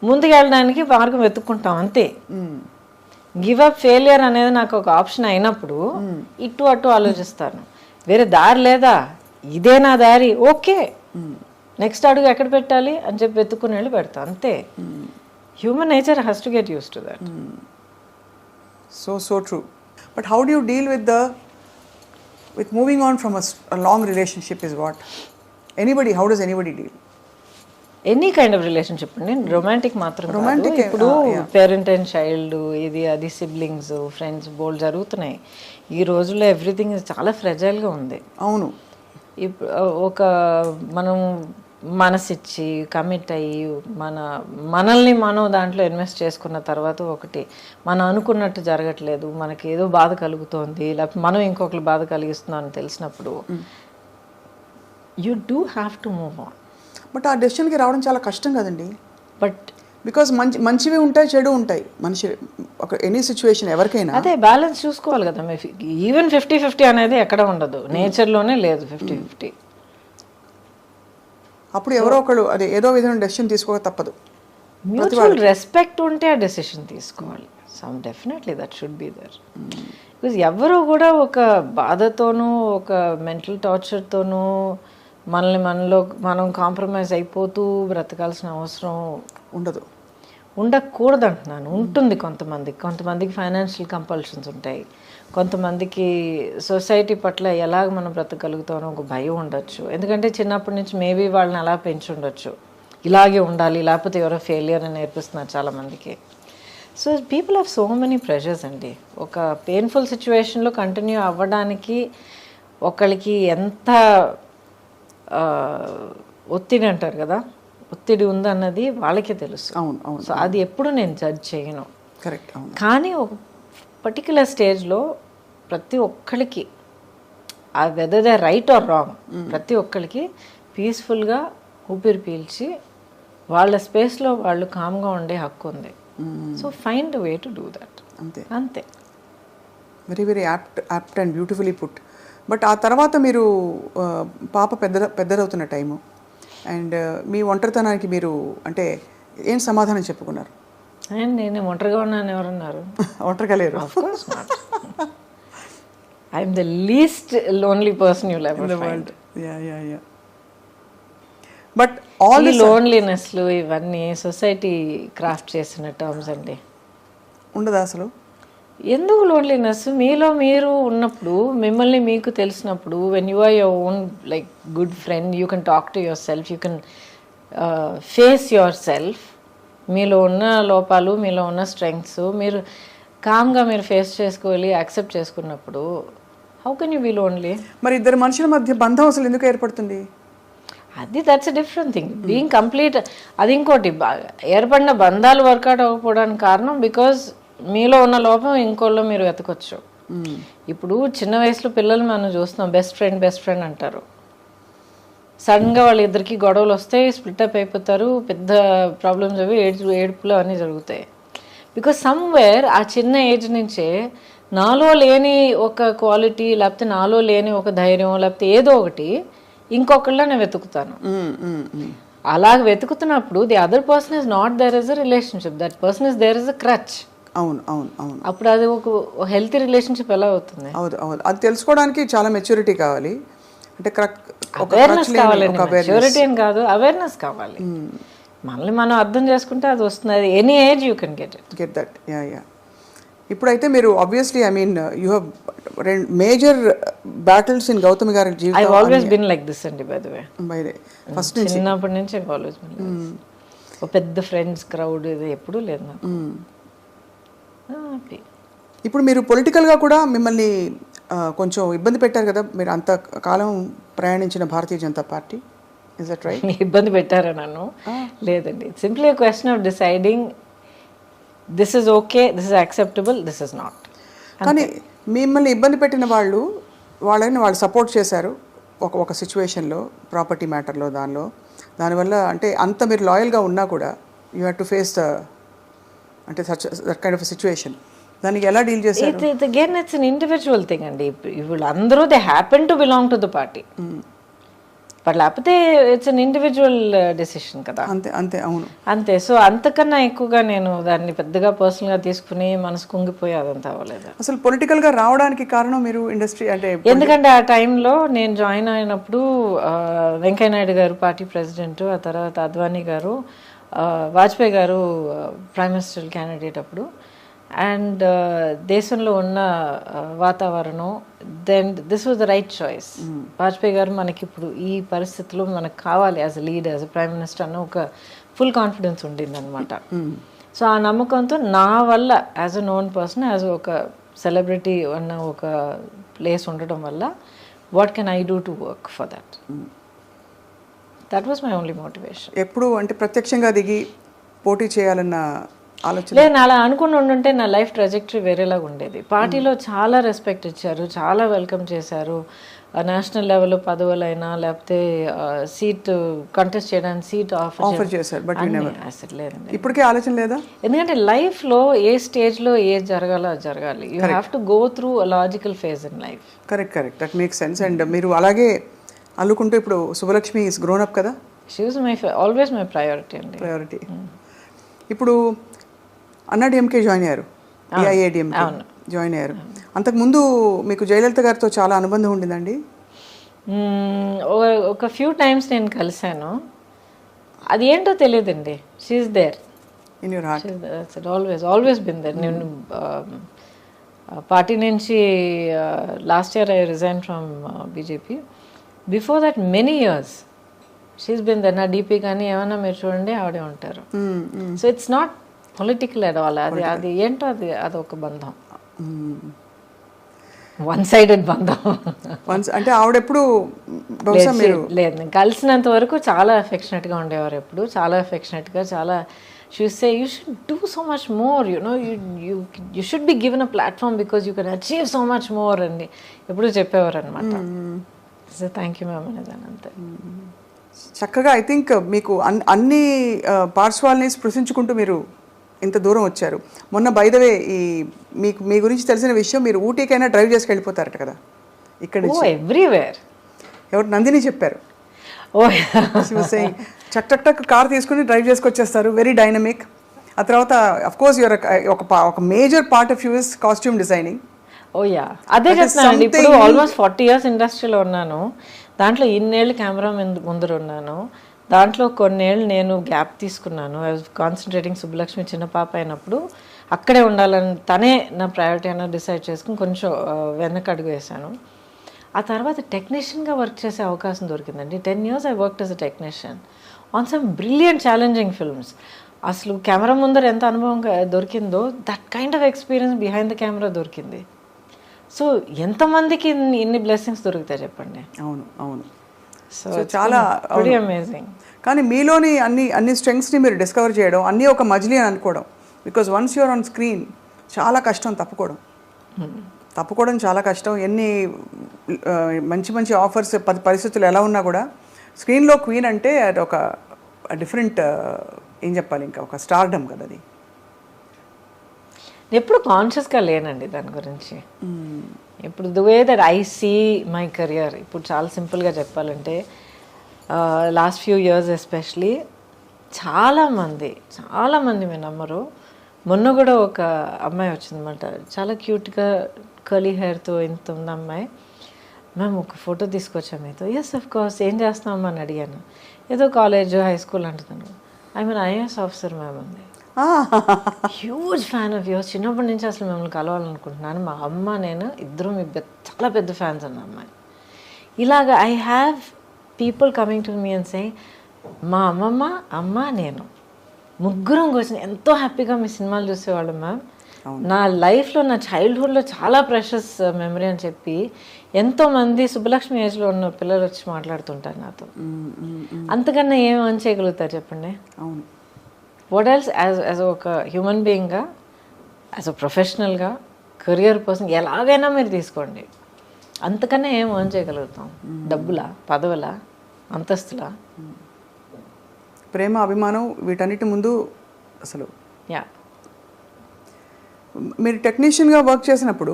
ముందుకు వెళ్ళడానికి మార్గం వెతుక్కుంటాం అంతే. గివ్ అప్, ఫెయిలియర్ అనేది నాకు ఒక ఆప్షన్ అయినప్పుడు ఇటు అటు ఆలోచిస్తాను. వేరే దారి లేదా, ఇదే నా దారి, ఓకే, నెక్స్ట్ అడుగు ఎక్కడ పెట్టాలి అని చెప్పి వెతుక్కుని వెళ్ళి పెడతా అంతే. Human nature has to get used to that. So true. But how do you deal with moving on from a long relationship is what? How does anybody deal? Any kind of relationship అండి, romantic మాత్రం కాదు. ఇప్పుడు parent and child, ఇది అది, siblings, friends బోల్డ్ జరుగుతున్నాయి ఈ రోజుల్లో. Everything చాలా ఫ్రెజైల్గా ఉంది. అవును. ఇప్పుడు ఒక మనం మనసిచ్చి కమిట్ అయ్యి మనల్ని మనం దాంట్లో ఇన్వెస్ట్ చేసుకున్న తర్వాత ఒకటి మనం అనుకున్నట్టు జరగట్లేదు, మనకి ఏదో బాధ కలుగుతోంది, లేకపోతే మనం ఇంకొకరు బాధ కలిగిస్తున్నాం అని తెలిసినప్పుడు you do have to move on. But ఆ డెసిషన్కి రావడం చాలా కష్టం కదండి. బట్ బికాస్ మంచివి ఉంటాయి, చెడు ఉంటాయి మనిషి, ఒక ఎనీ సిచ్యువేషన్ ఎవరికైనా. అదే బ్యాలెన్స్ చూసుకోవాలి కదా. ఈవెన్ 50-50 అనేది ఎక్కడ ఉండదు, నేచర్లోనే లేదు 50-50. అప్పుడు ఎవరో ఒకళ్ళు అదే ఏదో విధమైన డెసిషన్ తీసుకోక తప్పదు. మ్యూచువల్ రెస్పెక్ట్ ఉంటే ఆ డెసిషన్ తీసుకోవాలి. Some definitely that should be there. Because ఎవరు కూడా ఒక బాధతోనూ ఒక మెంటల్ టార్చర్తోనూ మనం కాంప్రమైజ్ అయిపోతూ బ్రతకాల్సిన అవసరం ఉండకూడదు అంటున్నాను. ఉంటుంది కొంతమందికి ఫైనాన్షియల్ కంపల్షన్స్ ఉంటాయి, కొంతమందికి సొసైటీ పట్ల ఎలాగ మనం బ్రతకగలుగుతామో ఒక భయం ఉండొచ్చు. ఎందుకంటే చిన్నప్పటి నుంచి మేబీ వాళ్ళని అలా పెంచి ఉండొచ్చు, ఇలాగే ఉండాలి లేకపోతే ఎవరో ఫెయిలియర్ అని నేర్పిస్తున్నారు చాలామందికి. So people have so many pressures అండి. ఒక పెయిన్ఫుల్ సిచ్యువేషన్లో కంటిన్యూ అవ్వడానికి ఒకళ్ళకి ఎంత ఒత్తిడి అంటారు కదా, ఒత్తిడి ఉందన్నది వాళ్ళకే తెలుసు. అవును. సో అది ఎప్పుడు నేను జడ్జ్ చేయను. కరెక్ట్. కానీ ఒక పర్టికులర్ స్టేజ్లో ప్రతి ఒక్కరికి, ఆ whether they right are wrong, ప్రతి ఒక్కరికి పీస్ఫుల్గా ఊపిరి పీల్చి వాళ్ళ స్పేస్లో వాళ్ళు కామ్గా ఉండే హక్కు ఉంది. So find way to do that. అంతే. Very very apt and beautifully put. But ఆ తర్వాత మీరు పాప పెద్దదవుతున్న టైము అండ్ మీ ఒంటరితనానికి మీరు అంటే ఏం సమాధానం చెప్పుకున్నారు? నేను ఒంటరిగా ఉన్నాను ఎవరన్నారు? ఒంటరిగా లేరు. I'm the least lonely person you ever find. But all ఈ లోన్లీనెస్లు ఇవన్నీ సొసైటీ క్రాఫ్ట్ చేసిన టర్మ్స్ అండి. ఉండదా అసలు? ఎందుకు లోన్లీనెస్? మీలో మీరు ఉన్నప్పుడు, మిమ్మల్ని మీకు తెలిసినప్పుడు, when you are your own like good friend, you can talk to yourself, you can face yourself. మీలో ఉన్న లోపాలు, మీలో ఉన్న స్ట్రెంగ్స్ మీరు కామ్గా మీరు ఫేస్ చేసుకోవాలి, యాక్సెప్ట్ చేసుకున్నప్పుడు how can you be lonely? మరి ఇద్దరు మనుషుల మధ్య బంధం అసలు ఎందుకు ఏర్పడుతుంది? అది that's a different thing. Being complete అది ఇంకోటి. ఏర్పడిన బంధాలు వర్కౌట్ అవ్వకపోవడానికి కారణం బికాజ్ మీలో ఉన్న లోపం ఇంకోళ్ళు మీరు వెతకొచ్చు. ఇప్పుడు చిన్న వయసులో పిల్లలు మనం చూస్తున్నాం, బెస్ట్ ఫ్రెండ్ అంటారు. సడన్గా వాళ్ళిద్దరికి గొడవలు వస్తాయి, స్ప్లిటప్ అయిపోతారు, పెద్ద ప్రాబ్లమ్స్ అవి ఏడుపులు అన్నీ జరుగుతాయి. బికాజ్ సమ్వేర్ ఆ చిన్న ఏజ్ నుంచే నాలో లేని ఒక క్వాలిటీ, లేకపోతే నాలో లేని ఒక ధైర్యం, లేకపోతే ఏదో ఒకటి ఇంకొకళ్ళ నేను వెతుకుతాను. అలా వెతుకుతున్నప్పుడు the other person is not there is a relationship, that person is there is a crutch. అవును అవును అవును. అప్పుడు అది ఒక హెల్తీ రిలేషన్షిప్ ఎలా అవుతుంది? అవును అవును. అది తెలుసుకోవడానికి చాలా మెచ్యూరిటీ కావాలి. అంటే అవేర్నెస్ కావాలండి. మెచ్యూరిటీ అని కాదు, అవేర్నెస్ కావాలి. మనల్ని మనం అర్థం చేసుకుంటే అది వస్తుంది. అది any age you can get that. Yeah. ఇప్పుడైతే మీరు obviously I mean you have major battles in Gautami గారి జీవితం. I always been like this అండి. బై ద వే ఫస్ట్ నుంచి చిన్నప్పటి నుంచి ఐ ఆల్వేస్ బిన్ ఒక పెద్ద ఫ్రెండ్స్ క్రౌడ్ ఇది ఎప్పుడూ లేదు నాకు. ఇప్పుడు మీరు పొలిటికల్గా కూడా మిమ్మల్ని కొంచెం ఇబ్బంది పెట్టారు కదా, మీరు అంత కాలం ప్రయాణించిన Bharatiya Janata Party. Is that right? ఇబ్బంది పెట్టారా నన్ను? లేదండి. It's simply a question of deciding this is okay, this is acceptable, this is not. కానీ మిమ్మల్ని ఇబ్బంది పెట్టిన వాళ్ళని వాళ్ళు సపోర్ట్ చేశారు ఒక సిచ్యువేషన్లో, ప్రాపర్టీ మ్యాటర్లో, దానివల్ల అంటే అంత మీరు లాయల్గా ఉన్నా కూడా యూ హ్యావ్ టు ఫేస్ అంటే దట్ కైండ్ ఆఫ్ సిచ్యువేషన్. దానికి ఎలా డీల్ చేశారు? Again it's an individual thing అండి. ఇప్పుడు అందరూ they happen to belong to the party, but లేకపోతే ఇట్స్ అన్ ఇండివిజువల్ డెసిషన్ కదా. అంతే అంతే. అవును అంతే. సో అంతకన్నా ఎక్కువగా నేను దాన్ని పెద్దగా పర్సనల్గా తీసుకుని మనసు కుంగిపోయి అదంతా అవ్వలేదు. అసలు పొలిటికల్గా రావడానికి కారణం మీరు ఇండస్ట్రీ అంటే ఎందుకంటే ఆ టైంలో నేను జాయిన్ అయినప్పుడు వెంకయ్య నాయుడు గారు పార్టీ ప్రెసిడెంట్, ఆ తర్వాత Advani garu, Vajpayee garu prime minister candidate అప్పుడు. అండ్ దేశంలో ఉన్న వాతావరణం, then this was the right choice. Vajpayee garu మనకి ఇప్పుడు ఈ పరిస్థితిలో మనకు కావాలి as a leader, as a prime minister అన్న ఒక ఫుల్ కాన్ఫిడెన్స్ ఉండిందనమాట. సో ఆ నమ్మకంతో నా వల్ల as a known person, as ఒక సెలబ్రిటీ అన్న ఒక ప్లేస్ ఉండడం వల్ల what can I do to work for that. That was my only motivation. ఎప్పుడు అంటే ప్రత్యక్షంగా దిగి పోటీ చేయాలన్న ఆలోచన లేదు. అలా అనుకుని ఉండుంటే నా లైఫ్ ట్రాజెక్టరీ వేరేలాగా ఉండేది. పార్టీలో చాలా రెస్పెక్ట్ ఇచ్చారు, చాలా వెల్కమ్ చేశారు. నేషనల్ లెవెల్లో పదవులైనా లేకపోతే సీట్ కంటెస్ట్ చేయడానికి సీట్ ఆఫర్ చేశారు. బట్ అసలు లేదండి. ఇప్పటికే ఆలోచన లేదా? ఎందుకంటే లైఫ్లో ఏ స్టేజ్లో ఏది జరగాలో అది జరగాలి. You have to go through a logical phase in life. Correct. That makes sense. And మీరు అలాగే అల్లుకుంటూ ఇప్పుడు శుభలక్ష్మి ఇస్ గ్రోన్ అప్ కదా. She was always my priority అండి. ప్రయారిటీ. ఇప్పుడు అన్నాడీఎంకే జాయిన్ అయ్యారు, ఏఐఏడిఎంకే జాయిన్ అయ్యారు. అంతకుముందు మీకు జయలలిత గారితో చాలా అనుబంధం ఉండిందండి? ఒక ఫ్యూ టైమ్స్ నేను కలిశాను. అది ఏంటో తెలియదండి. She's there in your heart. Always been there. నేను పార్టీ నుంచి last year I resign from BJP. Before that many years she's been there. నా డీపీ కానీ ఏమన్నా మీరు చూడండి ఆవిడే ఉంటారు. So it's not political at all. అది ఏంటో అది ఒక బంధం, వన్ సైడెడ్ బంధం. అంటే ఆవిడెప్పుడు లేదు, నేను కలిసినంత వరకు చాలా అఫెక్షనేట్గా ఉండేవారు. ఎప్పుడు చాలా అఫెక్షనేట్గా, చాలా షే you should do so much more, you should be given a platform because you can achieve so much more అని ఎప్పుడు చెప్పేవారు అనమాట. సో థ్యాంక్ యూ మ్యామ్ అనేదాన్ని అంతే. చక్కగా ఐ థింక్ మీకు అన్ని పార్శ్వాల్ని స్పృశించుకుంటూ మీరు ఇంత దూరం వచ్చారు. మొన్న బై ద వే మీకు మీ గురించి తెలిసిన విషయం, మీరు ఊటీకైనా డ్రైవ్ చేసి వెళ్ళిపోతారట కదా ఇక్కడ ఎవ్రీవేర్. ఎవరు నందిని చెప్పారు. చక్ చక్ టక్ కార్ తీసుకుని డ్రైవ్ చేసుకొచ్చేస్తారు, వెరీ డైనమిక్. ఆ తర్వాత అఫ్ కోర్స్ యువర్ ఒక major part of you is costume designing. Oh yeah, అదే చెప్తున్నాను. ఇప్పుడు ఆల్మోస్ట్ 40 years ఇండస్ట్రీలో ఉన్నాను. దాంట్లో ఇన్నేళ్ళు కెమెరా ముందర ఉన్నాను. దాంట్లో కొన్నేళ్ళు నేను గ్యాప్ తీసుకున్నాను. I was concentrating. సుబ్బలక్ష్మి చిన్న పాప అయినప్పుడు అక్కడే ఉండాలని తనే నా ప్రయారిటీ అయినా డిసైడ్ చేసుకుని కొంచెం వెనక అడుగు వేశాను. ఆ తర్వాత టెక్నీషియన్గా వర్క్ చేసే అవకాశం దొరికిందండి. 10 years I worked as a technician on some brilliant challenging films. అసలు కెమెరా ముందర ఎంత అనుభవం దొరికిందో that kind of experience behind the camera దొరికింది. సో ఎంతమందికి ఇన్ని బ్లెస్సింగ్స్ దొరుకుతాయి చెప్పండి. అవును అవును. సో చాలా అమేజింగ్. కానీ మీలోని అన్ని స్ట్రెంగ్స్ని మీరు డిస్కవర్ చేయడం, అన్నీ ఒక మజిలీ అని అనుకోవడం. Because once you're on screen చాలా కష్టం తప్పుకోవడం చాలా కష్టం. ఎన్ని మంచి మంచి ఆఫర్స్ పరిస్థితులు ఎలా ఉన్నా కూడా స్క్రీన్లో క్వీన్ అంటే అది ఒక డిఫరెంట్, ఏం చెప్పాలి, ఇంకా ఒక స్టార్డమ్ కదా అది. ఎప్పుడు కాన్షియస్గా లేనండి దాని గురించి. ఇప్పుడు the way that I see my career, ఇప్పుడు చాలా సింపుల్గా చెప్పాలంటే లాస్ట్ ఫ్యూ ఇయర్స్ ఎస్పెషలీ చాలామంది మీరు నమ్మరు, మొన్న కూడా ఒక అమ్మాయి వచ్చిందన్నమాట, చాలా క్యూట్గా కర్లీ హెయిర్తో ఇంత ఉంది అమ్మాయి. మ్యామ్ ఒక ఫోటో తీసుకొచ్చాము మీతో. ఎస్ అఫ్ కోర్స్, ఏం చేస్తామని అని అడిగాను. ఏదో కాలేజ్ హై స్కూల్ అంటున్నాను. I mean IAS officer ma'am ఉంది. హ్యూజ్ ఫ్యాన్ ఆఫ్ యూర్స్, చిన్నప్పటి నుంచి అసలు మిమ్మల్ని కలవాలనుకుంటున్నాను. మా అమ్మ నేను ఇద్దరు మీ చాలా పెద్ద ఫ్యాన్స్ అన్న అమ్మాయి. ఇలాగ I have people coming to me and say, మా అమ్మ నేను ముగ్గురం కూర్చొని ఎంతో హ్యాపీగా మీ సినిమాలు చూసేవాళ్ళం మ్యామ్. నా లైఫ్లో, నా చైల్డ్హుడ్లో చాలా ప్రెషస్ మెమరీ అని చెప్పి ఎంతోమంది సుబ్బలక్ష్మి ఏజ్లో ఉన్న పిల్లలు వచ్చి మాట్లాడుతుంటారు నాతో. అంతకన్నా ఏం అని చేయగలుగుతారు చెప్పండి. అవును. వాట్ ఎల్స్ యాజ్ ఒక హ్యూమన్ బీయింగ్గా, యాజ్ అ ప్రొఫెషనల్గా, కెరియర్ పర్సన్ ఎలాగైనా మీరు తీసుకోండి, అంతకన్నా ఏం ఎర్న్ చేయగలుగుతాం? డబ్బులా, పదవులా, అంతస్తులా? ప్రేమ, అభిమానం, వీటన్నిటి ముందు అసలు. యా. మీరు టెక్నీషియన్గా వర్క్ చేసినప్పుడు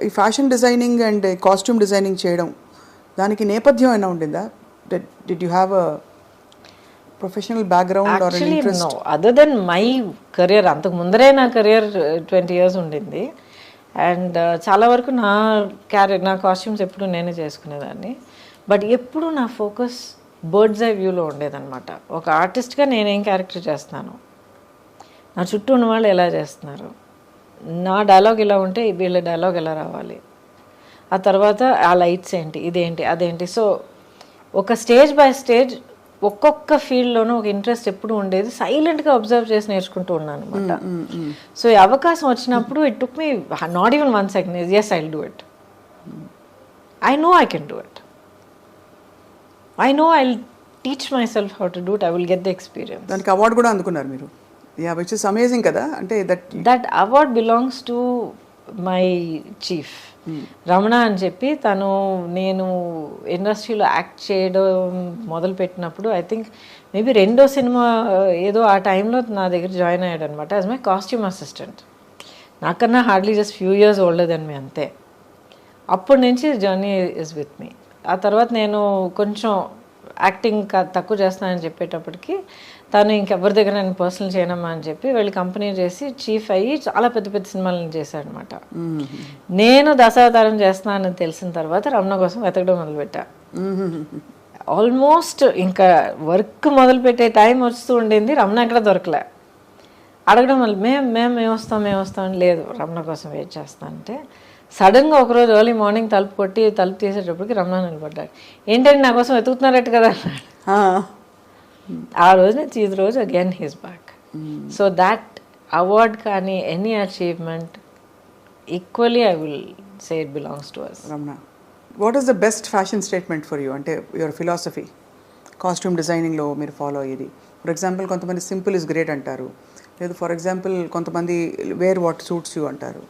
ఈ fashion designing and costume designing చేయడం, దానికి నేపథ్యం ఏమైనా ఉండిందా? Did you have a professional background or an interest? No, other than my career. అంతకు ముందరే నా కెరియర్ 20 years ఉండింది. అండ్ చాలా వరకు నా కాస్ట్యూమ్స్ ఎప్పుడు నేనే చేసుకునేదాన్ని. బట్ ఎప్పుడు నా ఫోకస్ బర్డ్స్ ఐ వ్యూలో ఉండేదన్నమాట. ఒక ఆర్టిస్ట్గా నేనేం క్యారెక్టర్ చేస్తున్నాను, నా చుట్టూ ఉన్న వాళ్ళు ఎలా చేస్తున్నారు, నా డైలాగ్ ఇలా ఉంటే వీళ్ళ డైలాగ్ ఎలా రావాలి, ఆ తర్వాత ఆ లైట్స్ ఏంటి, ఇదేంటి, అదేంటి. సో ఒక స్టేజ్ బై స్టేజ్ ఒక్కొక్క ఫీల్డ్లోనూ ఒక ఇంట్రెస్ట్ ఎప్పుడు ఉండేది. సైలెంట్గా అబ్జర్వ్ చేసి నేర్చుకుంటూ ఉన్నాను అనమాట. సో ఈ అవకాశం వచ్చినప్పుడు it took me not even 1 second, yes I will do it. I know I can do it. I know I'll teach myself how to do it. I will get the experience. దానికి award కూడా అందుకున్నారు మీరు. Yeah, which is amazing కదా. అంటే that award belongs to my chief Ramana అని చెప్పి. నేను ఇండస్ట్రీలో యాక్ట్ చేయడం మొదలుపెట్టినప్పుడు ఐ థింక్ మేబీ 2వ సినిమా ఏదో ఆ టైంలో నా దగ్గర జాయిన్ అయ్యాడు అనమాట యాజ్ మై కాస్ట్యూమ్ అసిస్టెంట్. నాకన్నా hardly just few years older than me, అంతే. అప్పటి నుంచి జర్నీ ఇస్ విత్ మీ. ఆ తర్వాత నేను కొంచెం యాక్టింగ్ తక్కువ చేస్తానని చెప్పేటప్పటికి తను ఇంకెవరి దగ్గర నేను పర్సనల్ చేయనమ్మా అని చెప్పి వెళ్ళి కంపెనీ చేసి చీఫ్ అయ్యి చాలా పెద్ద పెద్ద సినిమాలను చేశాడనమాట. నేను దశావతారం చేస్తున్నానని తెలిసిన తర్వాత రమణ కోసం వెతకడం మొదలుపెట్టా. ఆల్మోస్ట్ ఇంకా వర్క్ మొదలుపెట్టే టైం వస్తూ ఉండింది, రమణ ఎక్కడ దొరకలే. అడగడం వల్ల మేము వస్తాం లేదు రమణ కోసం వెయిట్ చేస్తా అంటే, సడన్గా ఒకరోజు ఎర్లీ మార్నింగ్ తలుపు తీసేటప్పటికి రమణ నిలబడ్డాడు. ఏంటంటే నా కోసం వెతుకుతున్నారట్టు కదా అన్నాడు. ఆ రోజు నుంచి ఈ రోజు again he's back. So that award కానీ any achievement equally I will say it belongs to us. Ramana, what is the best fashion statement for you? అంటే యువర్ ఫిలాసఫీ కాస్ట్యూమ్ డిజైనింగ్లో మీరు ఫాలో అయ్యేది. ఫర్ ఎగ్జాంపుల్ కొంతమంది సింపుల్ ఇస్ గ్రేట్ అంటారు, లేదు for example కొంతమంది wear what suits you అంటారు.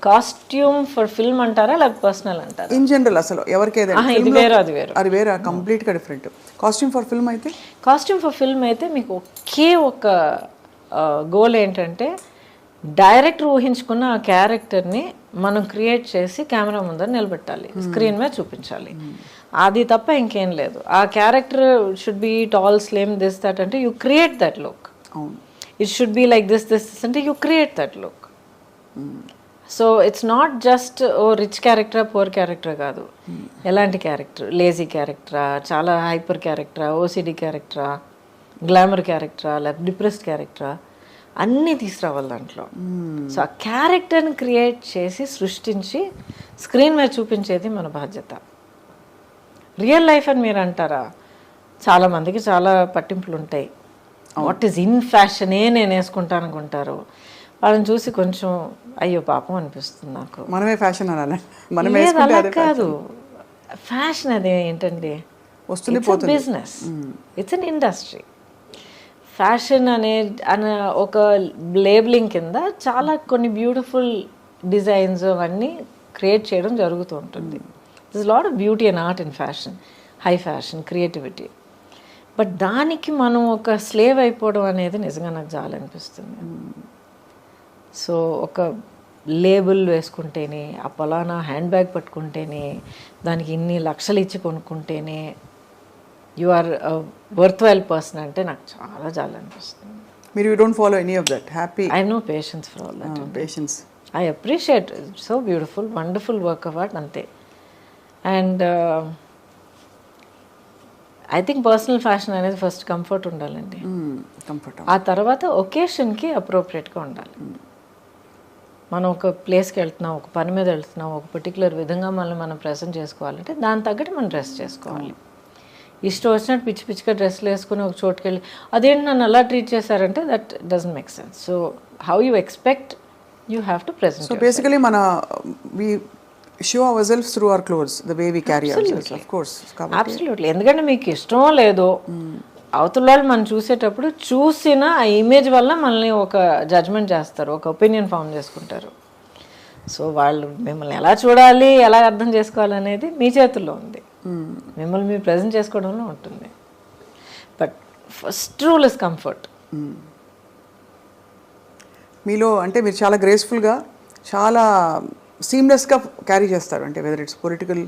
Costume for film అంటారా లేకపోతే పర్సనల్ అంటారా? ఇన్ జనరల్ అసలు ఎవరికి అది వేరే కంప్లీట్గా డిఫరెంట్. కాస్ట్యూమ్ ఫర్ ఫిల్మ్ అయితే మీకు ఒకే ఒక గోల్ ఏంటంటే డైరెక్టర్ ఊహించుకున్న ఆ క్యారెక్టర్ని మనం క్రియేట్ చేసి కెమెరా ముందర నిలబెట్టాలి, స్క్రీన్ మీద చూపించాలి. అది తప్ప ఇంకేం లేదు. ఆ character should be tall, slim, this that అంటే you create that look. It should be like this అంటే you create that look. So it's not just oh rich క్యారెక్టరా పూర్ క్యారెక్టరా కాదు. ఎలాంటి క్యారెక్టర్, లేజీ క్యారెక్టరా, చాలా హైపర్ క్యారెక్టరా, ఓసిడి క్యారెక్టరా, గ్లామర్ క్యారెక్టరా, లేకపోతే డిప్రెస్డ్ క్యారెక్టరా, అన్నీ తీసుకురావాలి దాంట్లో. సో ఆ క్యారెక్టర్ని క్రియేట్ చేసి సృష్టించి స్క్రీన్ మీద చూపించేది మన బాధ్యత. రియల్ లైఫ్ అని మీరు అంటారా, చాలామందికి చాలా పట్టింపులు ఉంటాయి. వాట్ ఈస్ ఇన్ ఫ్యాషనే నేను వేసుకుంటాను అనుకుంటారు. వాళ్ళని చూసి కొంచెం అయ్యో పాపం అనిపిస్తుంది నాకు. మనమే ఫ్యాషన్ అనాలి, మనం లేదు వేసుకుంటే అలా అదే కాదు, ఫ్యాషన్ అదే ఏంటండి, వస్తుంది పోతుంది. Business, it's an industry. Fashion అనే ఒక లేబులింగ్ కింద చాలా కొన్ని బ్యూటిఫుల్ డిజైన్స్ అవన్నీ క్రియేట్ చేయడం జరుగుతూ ఉంటుంది. This lot of beauty and art in fashion, high fashion, creativity. But దానికి మనం ఒక స్లేవ్ అయిపోవడం అనేది నిజంగా నాకు చాలా అనిపిస్తుంది. సో ఒక లేబుల్ వేసుకుంటేనే, ఆ పలానా హ్యాండ్ బ్యాగ్ పట్టుకుంటేనే, దానికి ఇన్ని లక్షలు ఇచ్చి కొనుక్కుంటేనే you are worthwhile person అంటే నాకు చాలా చాలా అనిపిస్తుంది. మీరు you don't follow any of that? Happy, I no patience for all that. Patience, I appreciate, so beautiful, wonderful work of art అంతే. And I think personal fashion అనేది first comfort ఉండాలండి, comfort. ఆ తర్వాత ఒకేషన్కి అప్రోప్రియేట్గా ఉండాలి. మనం ఒక ప్లేస్కి వెళ్తున్నాం, ఒక పని మీద వెళ్తున్నాం, ఒక పర్టికులర్ విధంగా మనం ప్రెజెంట్ చేసుకోవాలంటే దాని తగ్గట్టు మనం డ్రెస్ చేసుకోవాలి. ఇష్టం వచ్చినట్టు పిచ్చి పిచ్చిగా డ్రెస్సులు వేసుకుని ఒక చోటుకి వెళ్ళి అదేంటి నన్ను అలా ట్రీట్ చేశారంటే that doesn't make sense. So how you expect you have to present. So basically we show ourselves through our clothes, the way we carry ourselves, of course. Absolutely. ఎందుకంటే మీకు ఇష్టమో లేదో అవతల వాళ్ళు మనం చూసేటప్పుడు చూసిన ఆ ఇమేజ్ వల్ల మనల్ని ఒక జడ్జ్మెంట్ చేస్తారు, ఒక ఒపీనియన్ ఫామ్ చేసుకుంటారు. సో వాళ్ళు మిమ్మల్ని ఎలా చూడాలి, ఎలా అర్థం చేసుకోవాలనేది మీ చేతుల్లో ఉంది, మిమ్మల్ని మీరు ప్రజెంట్ చేసుకోవడంలో ఉంటుంది. But first rule is comfort. మీలో అంటే మీరు చాలా గ్రేస్ఫుల్గా, చాలా సీమ్లెస్గా క్యారీ చేస్తారు. అంటే వెదర్ ఇట్స్ పొలిటికల్,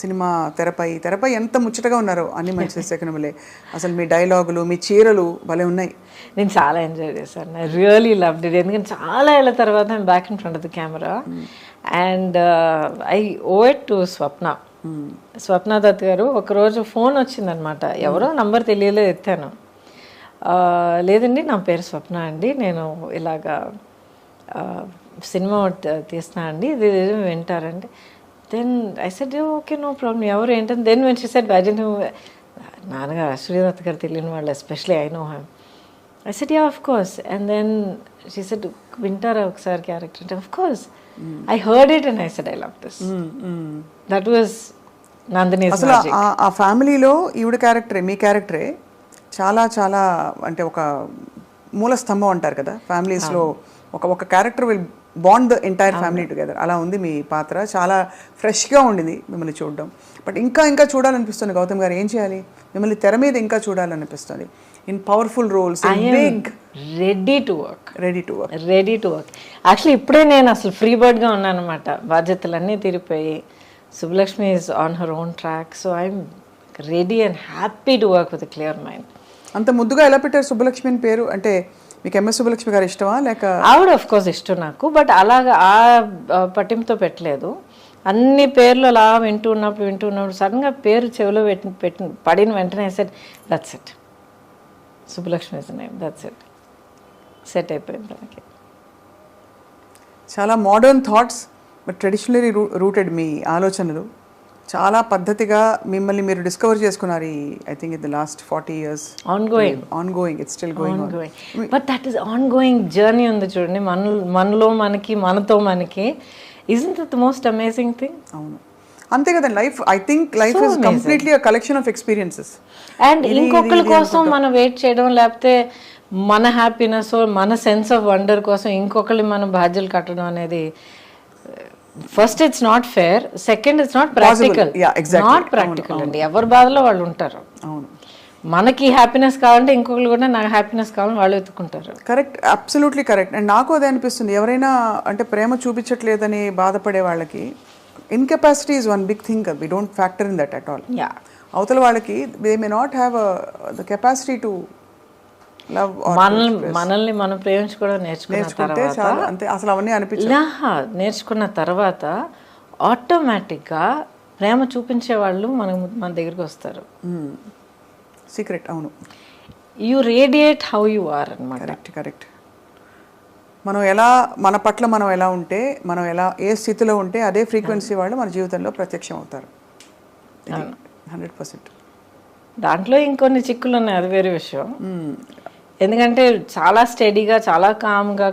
సినిమా, తెరపై ఎంత ముచ్చటగా ఉన్నారో అన్ని మంచి సెకనములే. అసలు మీ డైలాగులు, మీ చీరలు భలే ఉన్నాయి. నేను చాలా ఎంజాయ్ చేశాను. I really loved it. ఎందుకంటే చాలా ఏళ్ళ తర్వాత I'm back in front of the camera and I owe it to Swapna. Swapna Dutt garu ఒకరోజు ఫోన్ వచ్చిందనమాట, ఎవరో నంబర్ తెలియలేదు, ఎత్తాను. లేదండి నా పేరు స్వప్న అండి, నేను ఇలాగా సినిమా తీస్తున్నా అండి, ఇది వింటారండి. Then I said okay no problem, ఎవరు ఏంటని. Then when she said Ajay నాన్నగారు శ్రీదత్ గారు తెలియని వాళ్ళు, especially I know him. I said yeah of course. And then she said వింటారా ఒకసారి క్యారెక్టర్ అంటే, of course. I heard it and I said I love this. That was Nandini. అసలు ఆ ఫ్యామిలీలో ఈవిడ క్యారెక్టరే, మీ క్యారెక్టరే చాలా చాలా అంటే ఒక మూల స్తంభం అంటారు కదా ఫ్యామిలీస్లో. ఒక character will bond the entire family together. అలా ఉంది మీ పాత్ర. చాలా ఫ్రెష్గా ఉండింది మిమ్మల్ని చూడడం. బట్ ఇంకా చూడాలనిపిస్తుంది గౌతమ్ గారు. ఏం చేయాలి, మిమ్మల్ని తెర మీద ఇంకా చూడాలనిపిస్తుంది in powerful roles. Ready to work. Actually ఇప్పుడే నేను అసలు ఫ్రీ బర్డ్గా ఉన్నాను అనమాట. బాధ్యతలన్నీ తీరిపోయి Subbalakshmi is on her own track. So I'm ready and happy to work with clear mind. అంత ముద్దుగా ఎలా పెట్టారు సుబ్బలక్ష్మి అని పేరు? అంటే మీకు ఎంఎస్ సుబ్బలక్ష్మి గారు ఇష్టమా లేక? ఆవిడ ఆఫ్ కోర్స్ ఇష్టం నాకు, బట్ అలాగా ఆ పట్టింపుతో పెట్టలేదు. అన్ని పేర్లు అలా వింటూ ఉన్నప్పుడు సడన్గా పేరు చెవిలో పడిన వెంటనే set that's it, Subbalakshmi is name, that's it, set అయిపోయింది మనకి. చాలా modern thoughts but traditionally rooted మీ ఆలోచనలు. చాలా పద్ధతిగా మిమ్మల్ని మీరు డిస్కవర్ చేసుకున్నారు I think in the last 40 years. Ongoing it's still going on. But that is ongoing journey ఉంది చూడండి, మనలో మనకి, మనతో మనకి. Isn't it the most amazing thing? అవును, అంతే కదా. Life I think life is completely a collection of experiences. And ఇంకొకరి కోసం మనం వెయిట్ చేయడం, లేకపోతే మన హ్యాపీనెస్, మన సెన్స్ ఆఫ్ వండర్ కోసం ఇంకొకరి మన బాధ్యతలు కట్టడం అనేది first it's not fair, second it's not practical. Not practical అండి. ఎవరి బాధలో వాళ్ళు ఉంటారు. అవును, మనకి హ్యాపీనెస్ కావాలంటే ఇంకొకరు కూడా నాకు హ్యాపీనెస్ కావాలని వాళ్ళు ఎత్తుకుంటారు. Correct, absolutely correct. అండ్ నాకు అదే అనిపిస్తుంది, ఎవరైనా అంటే ప్రేమ చూపించట్లేదని బాధపడే వాళ్ళకి incapacity is one big thing. We don't factor in that at all. అవతల వాళ్ళకి they may not have the capacity to love. మనల్ని మనం ప్రేమించుకోవడం నేర్చుకుంటే చాలు, అంతే. అసలు అవన్నీ నేర్చుకున్న తర్వాత ఆటోమేటిక్గా ప్రేమ చూపించే వాళ్ళు మన దగ్గరికి వస్తారు. సీక్రెట్. అవును, you radiate how you are అన్నమాట. కరెక్ట్. మనం ఎలా, మన పట్ల మనం ఎలా ఉంటే, మనం ఎలా ఏ స్థితిలో ఉంటే అదే ఫ్రీక్వెన్సీ వాళ్ళు మన జీవితంలో ప్రత్యక్షం అవుతారు. 100%. దాంట్లో ఇంకొన్ని చిక్కులు ఉన్నాయి, అది వేరే విషయం. ఎందుకంటే చాలా స్టడీగా, చాలా కామ్గా,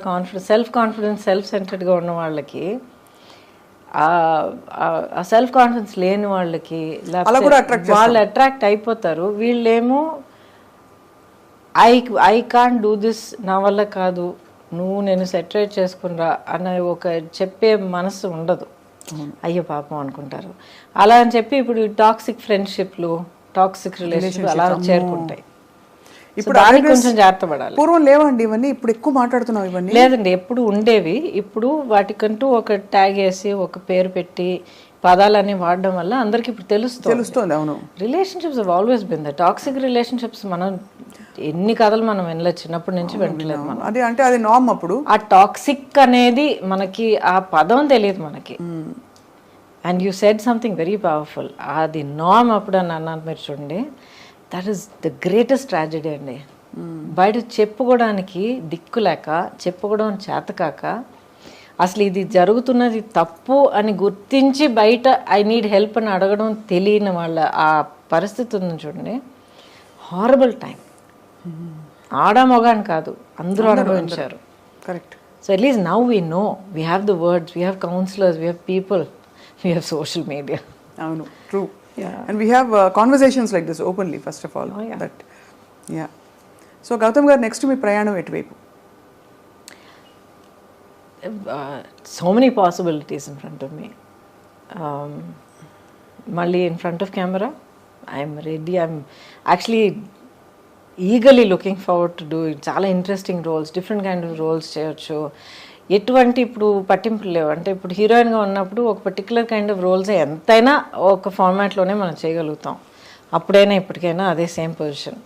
సెల్ఫ్ సెంటర్డ్గా ఉన్న వాళ్ళకి, ఆ సెల్ఫ్ కాన్ఫిడెన్స్ లేని వాళ్ళకి వాళ్ళు అట్రాక్ట్ అయిపోతారు. వీళ్ళేమో ఐ కాంట్ డూ దిస్, నా వల్ల కాదు, నువ్వు నేను సెటరేట్ చేసుకున్నా అన్న ఒక చెప్పే మనసు ఉండదు. అయ్యో పాపం అనుకుంటారు. అలా అని చెప్పి ఇప్పుడు టాక్సిక్ ఫ్రెండ్షిప్లు, టాక్సిక్ రిలేషన్షిప్ అలా చేరుకుంటాయి. ఇప్పుడు దానికి కొంచెం జాగ్రత్త పడాలి. పూర్వం లేవండి ఇవన్నీ, ఇప్పుడు ఎక్కువ మాట్లాడుతున్నాం ఇవన్నీ. లేదండి, ఎప్పుడు ఉండేవి. ఇప్పుడు వాటికంటూ ఒక ట్యాగ్ వేసి ఒక పేరు పెట్టి పదాలన్నీ వాడడం వల్ల అందరికి ఇప్పుడు తెలుస్తుంది. అవును, relationships have always been the toxic relationships. మనం ఎన్ని కథలు మనం వినలేదు, చిన్నప్పటి నుంచి వింటలేదు మనం. అది అంటే అది నార్మ్. అప్పుడు ఆ టాక్సిక్ అనేది మనకి ఆ పదం తెలియదు మనకి. And you said something very powerful. అది నార్మ్ అప్పుడు అని అన్నాను మీరు చూడండి. That is the greatest tragedy అండి. బయట చెప్పుకోవడానికి దిక్కు లేక, చెప్పుకోవడం చేతకాక, అసలు ఇది జరుగుతున్నది తప్పు అని గుర్తించి బయట ఐ నీడ్ హెల్ప్ అని అడగడం తెలియని వాళ్ళ ఆ పరిస్థితి ఉంది చూడండి. Horrible time. ఆడ మొగాని కాదు, అందరూ అనుభవించారు. Correct. So at least now we know, we have the words, we have counsellors, we have people, we have social media. అవును, true. And we have conversations like this openly, first of all. But yeah. So Gautam garu, next మీ ప్రయాణం ఎటువైపు? So many possibilities in front of me. Malli in front of camera, I'm ready. I'm actually eagerly looking forward to doing చాలా interesting roles, different kind of roles చేయొచ్చు. ఎటువంటి ఇప్పుడు పట్టింపులు లేవు. అంటే ఇప్పుడు హీరోయిన్గా ఉన్నప్పుడు ఒక పర్టికులర్ కైండ్ ఆఫ్ రోల్స్ ఎంతైనా ఒక ఫార్మాట్లోనే మనం చేయగలుగుతాం. అప్పుడైనా ఇప్పటికైనా అదే same position.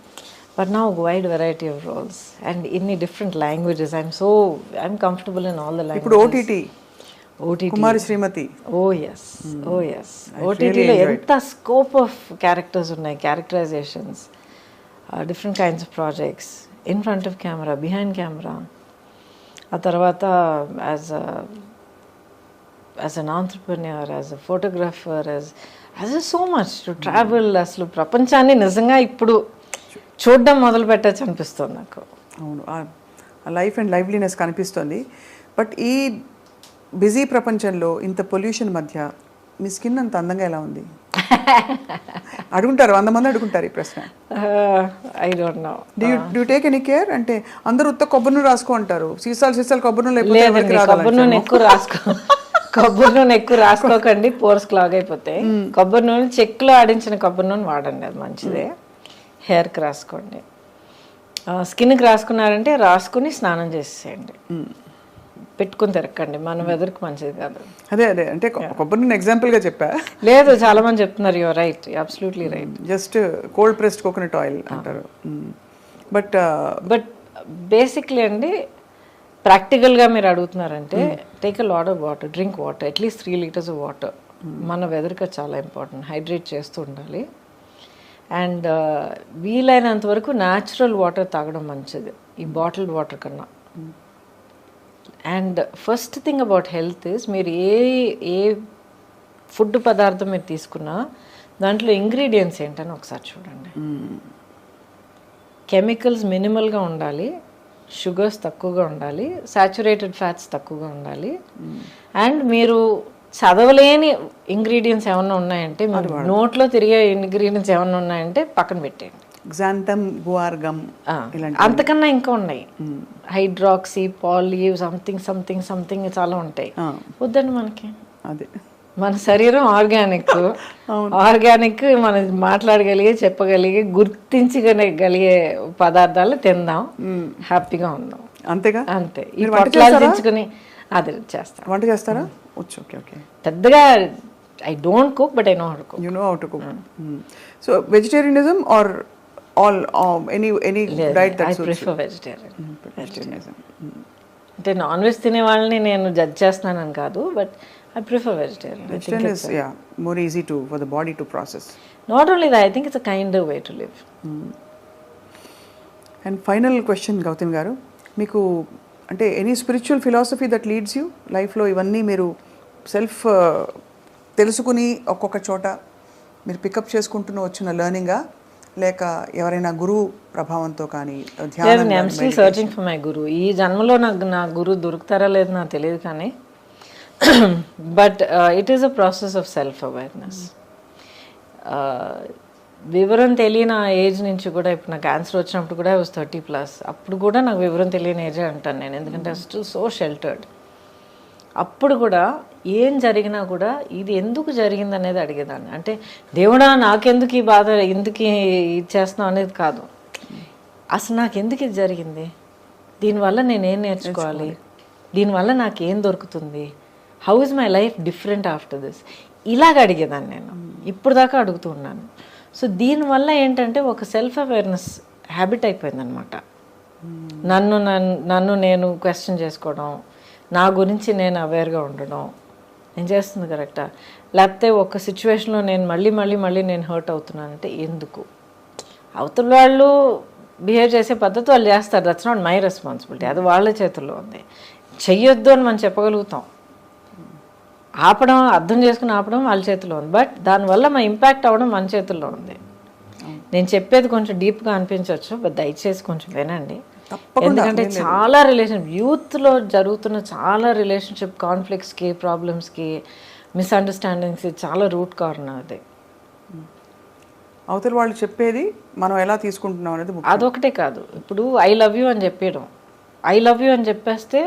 But now wide variety of roles and ఇన్ని different languages. I'm comfortable in all the languages. ఇప్పుడు OTT Kumari Srimathi. Oh yes ఓటీటీలో ఎంత స్కోప్ ఆఫ్ క్యారెక్టర్స్ ఉన్నాయి, characterisations, different kinds of projects, in front of camera, behind camera. ఆ తర్వాత as an entrepreneur, as a photographer, as so much to travel. అసలు ప్రపంచాన్ని నిజంగా ఇప్పుడు చూడడం మొదలు పెట్టచ్చు అనిపిస్తుంది నాకు. అవును, ఆ లైఫ్ అండ్ లైవ్లీనెస్ కనిపిస్తుంది. బట్ ఈ బిజీ ప్రపంచంలో ఇంత పొల్యూషన్ మధ్య మీ స్కిన్ అంత అందంగా ఎలా ఉంది? అడుగుంటారు, 100 మంది అడుగుంటారు ఈ ప్రశ్న. I don't know. Do take any care? అంటే అందరూ ఉత్త కొబ్బరి నూనె రాసుకో అంటారు, సీసాలు కొబ్బరి నూనె. కొబ్బరి నూనె ఎక్కువ రాసుకోకండి, పోర్స్ క్లాగ్ అయిపోతాయి. కొబ్బరి నూనె, చెక్కులో ఆడించిన కొబ్బరి నూనె వాడండి, అది మంచిదే. హెయిర్కి రాసుకోండి. స్కిన్కి రాసుకున్నారంటే రాసుకుని స్నానం చేసేయండి, పెట్టుకుని తిరగండి. మన వెదర్కి మంచిది కాదు. అదే అంటే కొబ్బరి నూనె ఎగ్జాంపుల్గా చెప్పా. లేదు, చాలా మంది చెప్తున్నారు. Your right, absolutely right. Just cold pressed coconut oil అంటారు. బట్ బేసిక్లీ అండి, ప్రాక్టికల్గా మీరు అడుగుతున్నారంటే take a lot of water, drink water, at least 3 liters of water. మన వెదర్కి చాలా ఇంపార్టెంట్, హైడ్రేట్ చేస్తూ ఉండాలి. అండ్ వీలైనంత వరకు న్యాచురల్ వాటర్ తాగడం మంచిది ఈ బాటిల్డ్ వాటర్ కన్నా. And first thing about health is, మీరు ఏ ఫుడ్ పదార్థం మీరు తీసుకున్నా దాంట్లో ఇంగ్రీడియంట్స్ ఏంటని ఒకసారి చూడండి. కెమికల్స్ మినిమల్గా ఉండాలి, షుగర్స్ తక్కువగా ఉండాలి, సాచురేటెడ్ ఫ్యాట్స్ తక్కువగా ఉండాలి. అండ్ మీరు చదవలేని ఇంగ్రీడియంట్స్ ఏమన్నా ఉన్నాయంటే, మీరు నోట్లో తిరిగే ఇంగ్రీడియంట్స్ ఏమన్నా ఉన్నాయంటే పక్కన పెట్టేయండి. గ్జాంథమ్, గువార్ గమ్, అంతకన్నా ఇంకా ఉన్నాయి. హైడ్రాక్సీ, పాలీ, సంథింగ్ చాలా ఉంటాయి. వద్దండి మనకి. అదే మన శరీరం ఆర్గానిక్. మనం మాట్లాడగలిగే, చెప్పగలిగే, గుర్తించగలిగే పదార్థాలు తిందాం, హ్యాపీగా ఉందాం. అంతేగా? అంతే. ఈ పొట్లాలు దించుకుని అది చేస్తాం. వంట చేస్తారా? ఓకే. పెద్దగా I don't cook, but I know how to cook. You know how to cook. So vegetarianism or all any diet that suits? I prefer vegetarianism. అంటే నాన్ వెజ్ తినే వాళ్ళని నేను జడ్జ్ చేస్తున్నానని కాదు, but I prefer vegetarian. Vegetarian is more easy for the body to process. Not only that, I think it's a kinder way to live. And final question, Gautam garu, meeku ante any spiritual philosophy that leads you life lo? Ivanni meeru self telusukuni okkoka chota meer pick up cheskuntunna vachina learning ga, లేక ఎవరైనా గురువు ప్రభావంతో కానీ లేదండి, I'm still searching for my guru. ఈ జన్మలో నాకు నా గురువు దొరుకుతారా లేదు నాకు తెలియదు కానీ but it is a process of self awareness. వివరం తెలియని ఆ ఏజ్ నుంచి కూడా, ఇప్పుడు నాకు క్యాన్సర్ వచ్చినప్పుడు కూడా వాజ్ 30+. అప్పుడు కూడా నాకు వివరం తెలియని ఏజే అంటాను నేను, ఎందుకంటే స్టిల్ సో షెల్టర్డ్. అప్పుడు కూడా ఏం జరిగినా కూడా ఇది ఎందుకు జరిగింది అనేది అడిగేదాన్ని. అంటే దేవుడా నాకెందుకు ఈ బాధ, ఎందుకు ఇచ్చేస్తున్నావు అనేది కాదు, అసలు నాకు ఎందుకు ఇది జరిగింది, దీనివల్ల నేనేం నేర్చుకోవాలి, దీనివల్ల నాకేం దొరుకుతుంది, how is my life different after this, ఇలాగ అడిగేదాన్ని నేను. ఇప్పుడు దాకా అడుగుతూ ఉన్నాను. సో దీనివల్ల ఏంటంటే ఒక సెల్ఫ్ అవేర్నెస్ హ్యాబిట్ అయిపోయింది అనమాట. నన్ను నేను క్వశ్చన్ చేసుకోవడం, నా గురించి నేను అవేర్గా ఉండడం, నేను చేస్తుంది కరెక్టా, లేకపోతే ఒక సిచ్యువేషన్లో నేను మళ్ళీ నేను హర్ట్ అవుతున్నానంటే ఎందుకు, అవతల వాళ్ళు బిహేవ్ చేసే పద్ధతి వాళ్ళు చేస్తారు, దట్స్ నాట్ మై రెస్పాన్సిబిలిటీ, అది వాళ్ళ చేతుల్లో ఉంది. చెయ్యొద్దు అని మనం చెప్పగలుగుతాం, ఆపడం, అర్థం చేసుకుని ఆపడం వాళ్ళ చేతిలో ఉంది, బట్ దానివల్ల మా ఇంపాక్ట్ అవ్వడం మన చేతుల్లో ఉంది. నేను చెప్పేది కొంచెం డీప్గా అనిపించవచ్చు, బట్ దయచేసి కొంచెం వినండి. ఎందుకంటే చాలా యూత్లో జరుగుతున్న చాలా రిలేషన్షిప్ కాన్ఫ్లిక్ట్స్కి, ప్రాబ్లమ్స్కి, మిస్అండర్స్టాండింగ్స్కి చాలా రూట్ కారణం అది. అవతల వాళ్ళు చెప్పేది మనం ఎలా తీసుకుంటున్నాం అనేది అదొకటే కాదు. ఇప్పుడు ఐ లవ్ యూ అని చెప్పడం, ఐ లవ్ యూ అని చెప్పేస్తే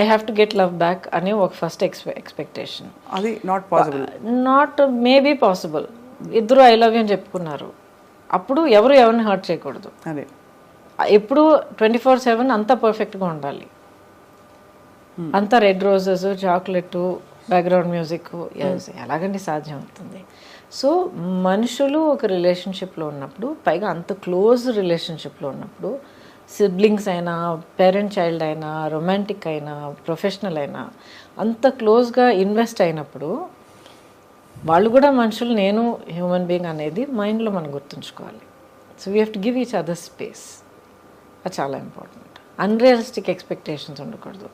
I have to get love back అనే ఒక ఫస్ట్ ఎక్స్పెక్టేషన్. అది not possible. Not maybe possible. ఇద్దరు ఐ లవ్ యూ అని చెప్పుకున్నారు, అప్పుడు ఎవరిని హర్ట్ చేయకూడదు. అదే ఎప్పుడు 24/7 అంతా పర్ఫెక్ట్గా ఉండాలి, అంతా red roses, chocolate, background music, ఎలాగండి సాధ్యం అవుతుంది? సో మనుషులు ఒక రిలేషన్షిప్లో ఉన్నప్పుడు, పైగా అంత క్లోజ్ రిలేషన్షిప్లో ఉన్నప్పుడు, సిబ్లింగ్స్ అయినా, పేరెంట్ చైల్డ్ అయినా, రొమాంటిక్ అయినా, ప్రొఫెషనల్ అయినా, అంత క్లోజ్గా ఇన్వెస్ట్ అయినప్పుడు వాళ్ళు కూడా మనుషులు, నేను హ్యూమన్ బీయింగ్ అనేది మైండ్లో మనం గుర్తుంచుకోవాలి. So we have to give each other space. అది చాలా ఇంపార్టెంట్. అన్రియలిస్టిక్ ఎక్స్పెక్టేషన్స్ ఉండకూడదు.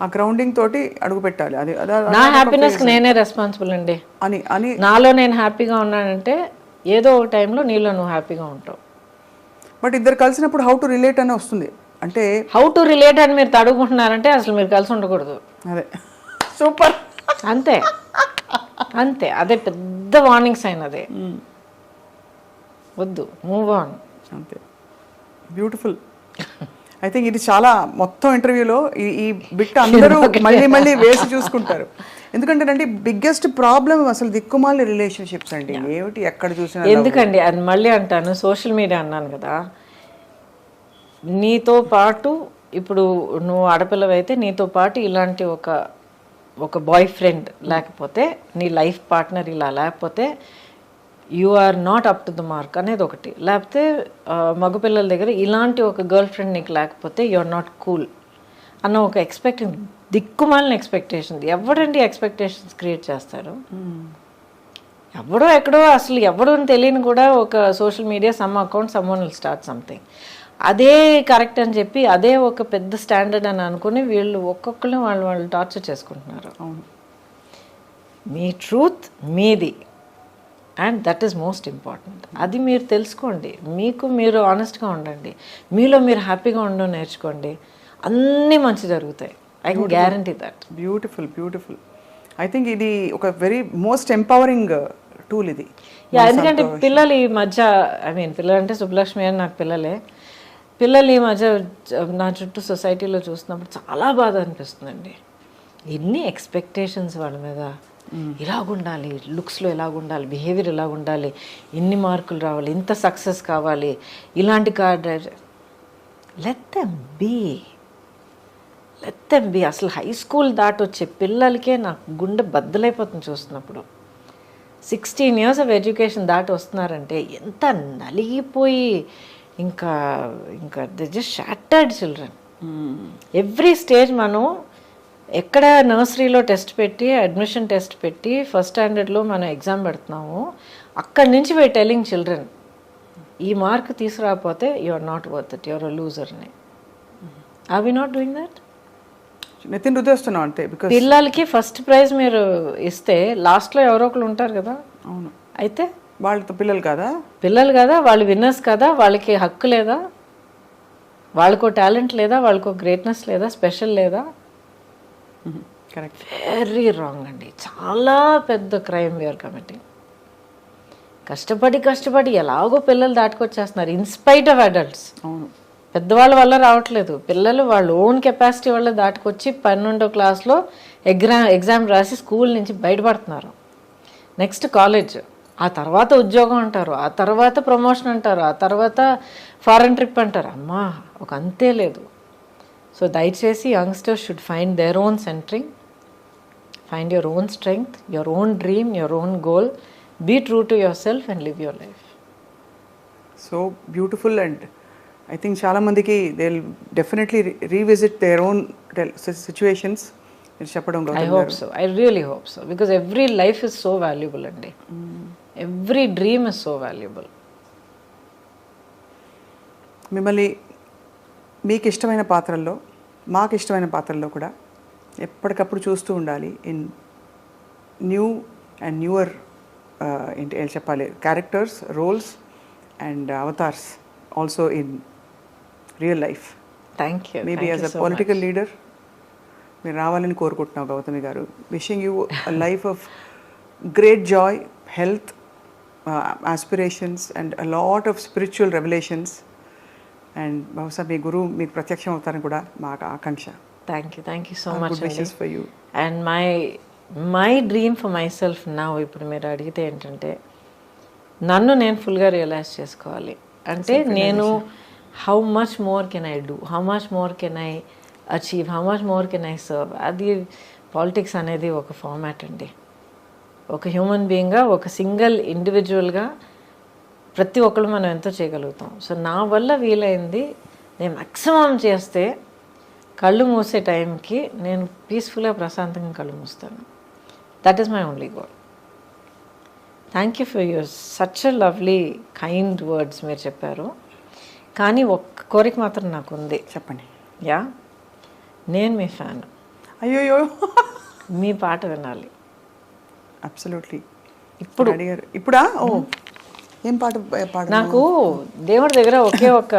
ఆ గ్రౌండింగ్ తోటి అడుగు పెట్టాలి. అది నా హ్యాపీనెస్కి నేనే రెస్పాన్సిబుల్ అండి అని నాలో నేను హ్యాపీగా ఉన్నానంటే ఏదో ఒక టైంలో నీలో నువ్వు హ్యాపీగా ఉంటావు. బట్ ఇద్దరు కలిసినప్పుడు హౌ టు రిలేట్ అని వస్తుంది. అంటే హౌ టు రిలేట్ అని మీరు తడుగుకుంటున్నారంటే అసలు మీరు కలిసి ఉండకూడదు. అదే సూపర్. అంతే అంతే, అదే పెద్ద వార్నింగ్ సైన్. అదే వద్దు, మూవ్ ఆన్. అంతే, బ్యూటిఫుల్. ఐ థింక్ ఇది చాలా మొత్తం ఇంటర్వ్యూలో ఈ బిట్ అందరూ మళ్ళీ వేసి చూసుకుంటారు. ఎందుకంటే బిగ్గెస్ట్ ప్రాబ్లం అసలు దిక్కుమాలి రిలేషన్షిప్స్ అండి. ఏమిటి ఎక్కడ చూసినా. ఎందుకండి అది మళ్ళీ అంటాను, సోషల్ మీడియా అన్నాను కదా, నీతో పాటు ఇప్పుడు నువ్వు ఆడపిల్లవైతే నీతో పాటు ఇలాంటి ఒక బాయ్ ఫ్రెండ్ లేకపోతే, నీ లైఫ్ పార్ట్నర్ ఇలా లేకపోతే you are not up to the mark అనేది ఒకటి. లేకపోతే మగపిల్లల దగ్గర ఇలాంటి ఒక గర్ల్ ఫ్రెండ్ నీకు లేకపోతే యు ఆర్ నాట్ కూల్ అన్న ఒక దిక్కుమాలిన ఎక్స్పెక్టేషన్. ఎవడండి ఎక్స్పెక్టేషన్స్ క్రియేట్ చేస్తారు? ఎవడో ఎక్కడో, అసలు ఎవడో తెలియని కూడా ఒక social media some account someone will start something, అదే కరెక్ట్ అని చెప్పి అదే ఒక పెద్ద స్టాండర్డ్ అని అనుకుని వీళ్ళు ఒక్కొక్కరు వాళ్ళు టార్చర్ చేసుకుంటున్నారు. మీ ట్రూత్ మీది, and that is most important. అది మీరు తెలుసుకోండి, మీరు ఆనెస్ట్గా ఉండండి, మీలో మీరు హ్యాపీగా ఉండడం నేర్చుకోండి, అన్నీ మంచి జరుగుతాయి. I can guarantee that. Beautiful beautiful. I think ఇది ఒక వెరీ మోస్ట్ ఎంపవరింగ్ టూల్ ఇది. ఎందుకంటే పిల్లలు ఈ మధ్య, పిల్లలు అంటే సుబ్బలక్ష్మి అని నాకు పిల్లలు ఈ మధ్య నా చుట్టూ సొసైటీలో చూస్తున్నప్పుడు చాలా బాధ అనిపిస్తుందండి. ఎన్ని ఎక్స్పెక్టేషన్స్ వాళ్ళ మీద, ఇలాగుండాలి, లుక్స్లో ఎలాగుండాలి, బిహేవియర్ ఎలాగుండాలి, ఇన్ని మార్కులు రావాలి, ఇంత సక్సెస్ కావాలి, ఇలాంటి car drive. Let them be. అసలు హై స్కూల్ దాటి వచ్చే పిల్లలకే నాకు గుండె బద్దలైపోతుంది చూస్తున్నప్పుడు. 16 years ఆఫ్ ఎడ్యుకేషన్ దాటి వస్తున్నారంటే ఎంత నలిగిపోయి, ఇంకా they just shattered children. Every stage మనం ఎక్కడ నర్సరీలో టెస్ట్ పెట్టి, అడ్మిషన్ టెస్ట్ పెట్టి, ఫస్ట్ స్టాండర్డ్లో మనం ఎగ్జామ్ పెడుతున్నాము, అక్కడి నుంచి వీ టెలింగ్ చిల్డ్రన్, ఈ మార్క్ తీసుకురాకపోతే you are not worth it, you are a loser అని. Are we not doing that? నెత్తిని రుద్దేస్తున్నాం అంతే. పిల్లలకి ఫస్ట్ ప్రైజ్ మీరు ఇస్తే లాస్ట్లో ఎవరో ఒకరు ఉంటారు కదా. అవును. అయితే వాళ్ళతో పిల్లలు కదా, పిల్లలు కదా, వాళ్ళు విన్నర్స్ కదా, వాళ్ళకి హక్కు లేదా, వాళ్ళకో టాలెంట్ లేదా, వాళ్ళకో గ్రేట్నెస్ లేదా, స్పెషల్ లేదా? కరెక్ట్. వెరీ రాంగ్ అండి. చాలా పెద్ద క్రైమ్ వీఆర్ కమిటింగ్. కష్టపడి ఎలాగో పిల్లలు దాటుకొచ్చేస్తున్నారు ఇన్స్పైట్ ఆఫ్ అడల్ట్స్. అవును, పెద్దవాళ్ళ వల్ల రావట్లేదు, పిల్లలు వాళ్ళ ఓన్ కెపాసిటీ వల్ల దాటుకొచ్చి 12వ క్లాస్లో ఎగ్జామ్ రాసి స్కూల్ నుంచి బయటపడుతున్నారు. నెక్స్ట్ కాలేజ్, ఆ తర్వాత ఉద్యోగం అంటారు, ఆ తర్వాత ప్రమోషన్ అంటారు, ఆ తర్వాత ఫారెన్ ట్రిప్ అంటారు. అమ్మా ఒక అంతే లేదు. సో దయచేసి youngsters should find their own centring, find your own strength, your own dream, your own goal, be true to yourself and live your life. So beautiful. And I think చాలామందికి they will definitely revisit their own situations చెప్పడం. I hope so. I really hope so. Because every life is so valuable, and every dream is so valuable. మిమ్మల్ని మీకు ఇష్టమైన పాత్రల్లో, మాకు ఇష్టమైన పాత్రల్లో కూడా ఎప్పటికప్పుడు చూస్తూ ఉండాలి. ఇన్ న్యూ అండ్ న్యూవర్ ఏంటి చెప్పాలి, characters, roles and avatars also in real life. Thank you. Maybe as a political leader మీరు రావాలని కోరుకుంటున్నావు గౌతమి గారు. Wishing you a life of great joy, health, aspirations and a lot of spiritual revolutions. And బహుశా మీ గురువు మీకు ప్రత్యక్షం అవుతారని కూడా మా ఆకాంక్ష. Thank you so much. Good wishes for you. And my dream for myself now, ఇప్పుడు మీరు అడిగితే ఏంటంటే, నన్ను నేను ఫుల్గా రియలైజ్ చేసుకోవాలి. అంటే నేను how much more can I do, how much more can I achieve, how much more can I serve. అది పాలిటిక్స్ అనేది ఒక ఫార్మాట్ అండి. ఒక హ్యూమన్ బీయింగ్గా, ఒక సింగిల్ ఇండివిజువల్గా ప్రతి ఒక్కరు మనం ఎంతో చేయగలుగుతాం. సో నా వల్ల వీలైంది నేను మ్యాక్సిమం చేస్తే కళ్ళు మూసే టైంకి నేను పీస్ఫుల్గా ప్రశాంతంగా కళ్ళు మూస్తాను. That is my only goal. Thank you for your such a lovely kind words మీరు చెప్పారు. కానీ ఒక్క కోరిక మాత్రం నాకు ఉంది. చెప్పండి. యా, నేను మీ ఫ్యాన్. అయ్యోయ్యో, మీ పాట వినాలి. అబ్సల్యూట్లీ. ఇప్పుడు అడిగారు. ఇప్పుడా? ఓ, ఏం పాట పాట? నాకు దేవుడి దగ్గర ఒకే ఒక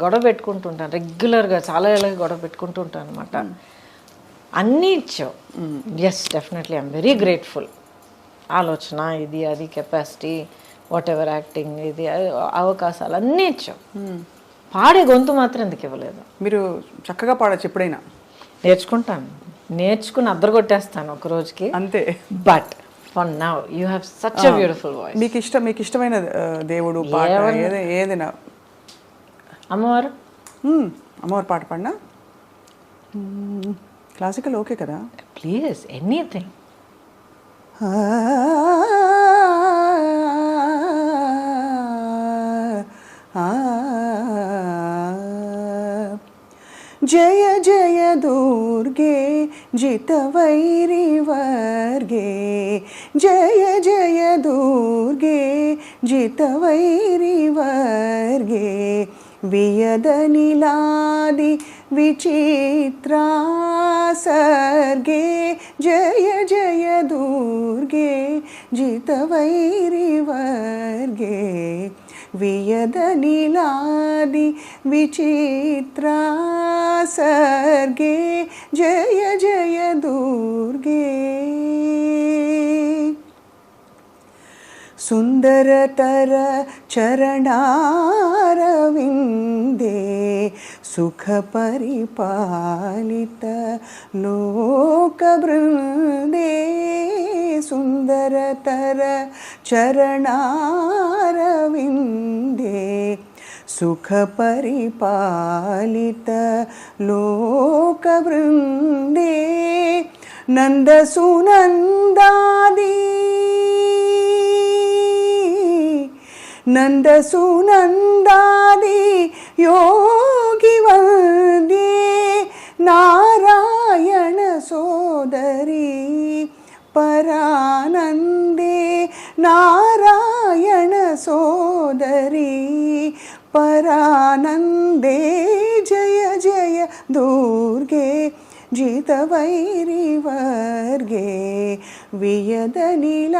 గొడవ పెట్టుకుంటుంటాను రెగ్యులర్గా, చాలా ఏళ్ళగా గొడవ పెట్టుకుంటూ ఉంటాను అనమాట. అన్నీ ఇచ్చావు. Yes, definitely I'm very grateful. ఆలోచన, ఇది అది, కెపాసిటీ, వాట్ ఎవర్, యాక్టింగ్, ఇది అవకాశాలు అన్నీ ఇచ్చావు. పాడే గొంతు మాత్రం ఎందుకు ఇవ్వలేదు? మీరు చక్కగా పాడచ్చు ఎప్పుడైనా. నేర్చుకుంటాను, నేర్చుకుని అద్దరగొట్టేస్తాను ఒక రోజుకి, అంతే. But for now you have such a beautiful voice. మీకు ఇష్టమైన దేవుడు పాట ఏదైనా? అమ్మవారు. అమ్మవారు పాట పాడినా? క్లాసికల్ ఓకే కదా? Please, anything. జయ జయ దుర్గే జితవైరి వర్గే, జయ జయ దుర్గే జితవైరి వర్గే, వియదనిలాది విచిత్రా సర్గే, జయ జయ దుర్గే జితవైరి వర్గే, వియదనిలాది విచిత్రా సర్గే, జయ జయ దుర్గే. సుందరతర చరణారవిందే, సుఖ పరిపాలిత లోకబృందే, సుందరతర చరణారవిందే, సుఖ పరిపాలిత లోకబృందే, నందసునందాది నందసునందాది యోగి వందే, నారాయణ సోదరి పరానందే, నారాయణ సోదరి పరానందే, జయ జయ దుర్గే జితవైరి వర్గే, వియదనిలాది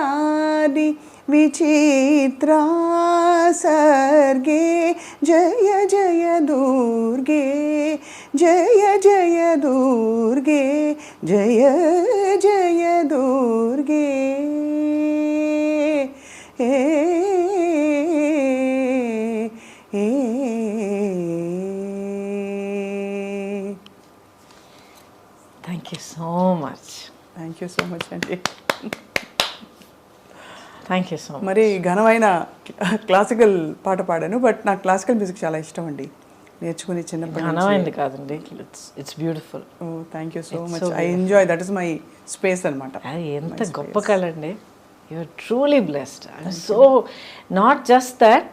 విచిత్రా సర్గే జయ జయ దుర్గే జయ జయ దుర్గే జయ జయ దుర్గే thank you so much. Thank you so much అండి. Thank you so much. మరి ఘనమైన క్లాసికల్ పాట పాడాను, బట్ నాకు క్లాసికల్ మ్యూజిక్ చాలా ఇష్టం అండి, నేర్చుకుని చిన్నప్పటి నుంచి. ఘనమైంది కాదండి, it's beautiful. Oh thank you so much. I enjoy, that is my space అనమాట. అది ఎంత గొప్ప కళ అండి. You're truly blessed. I'm so not just that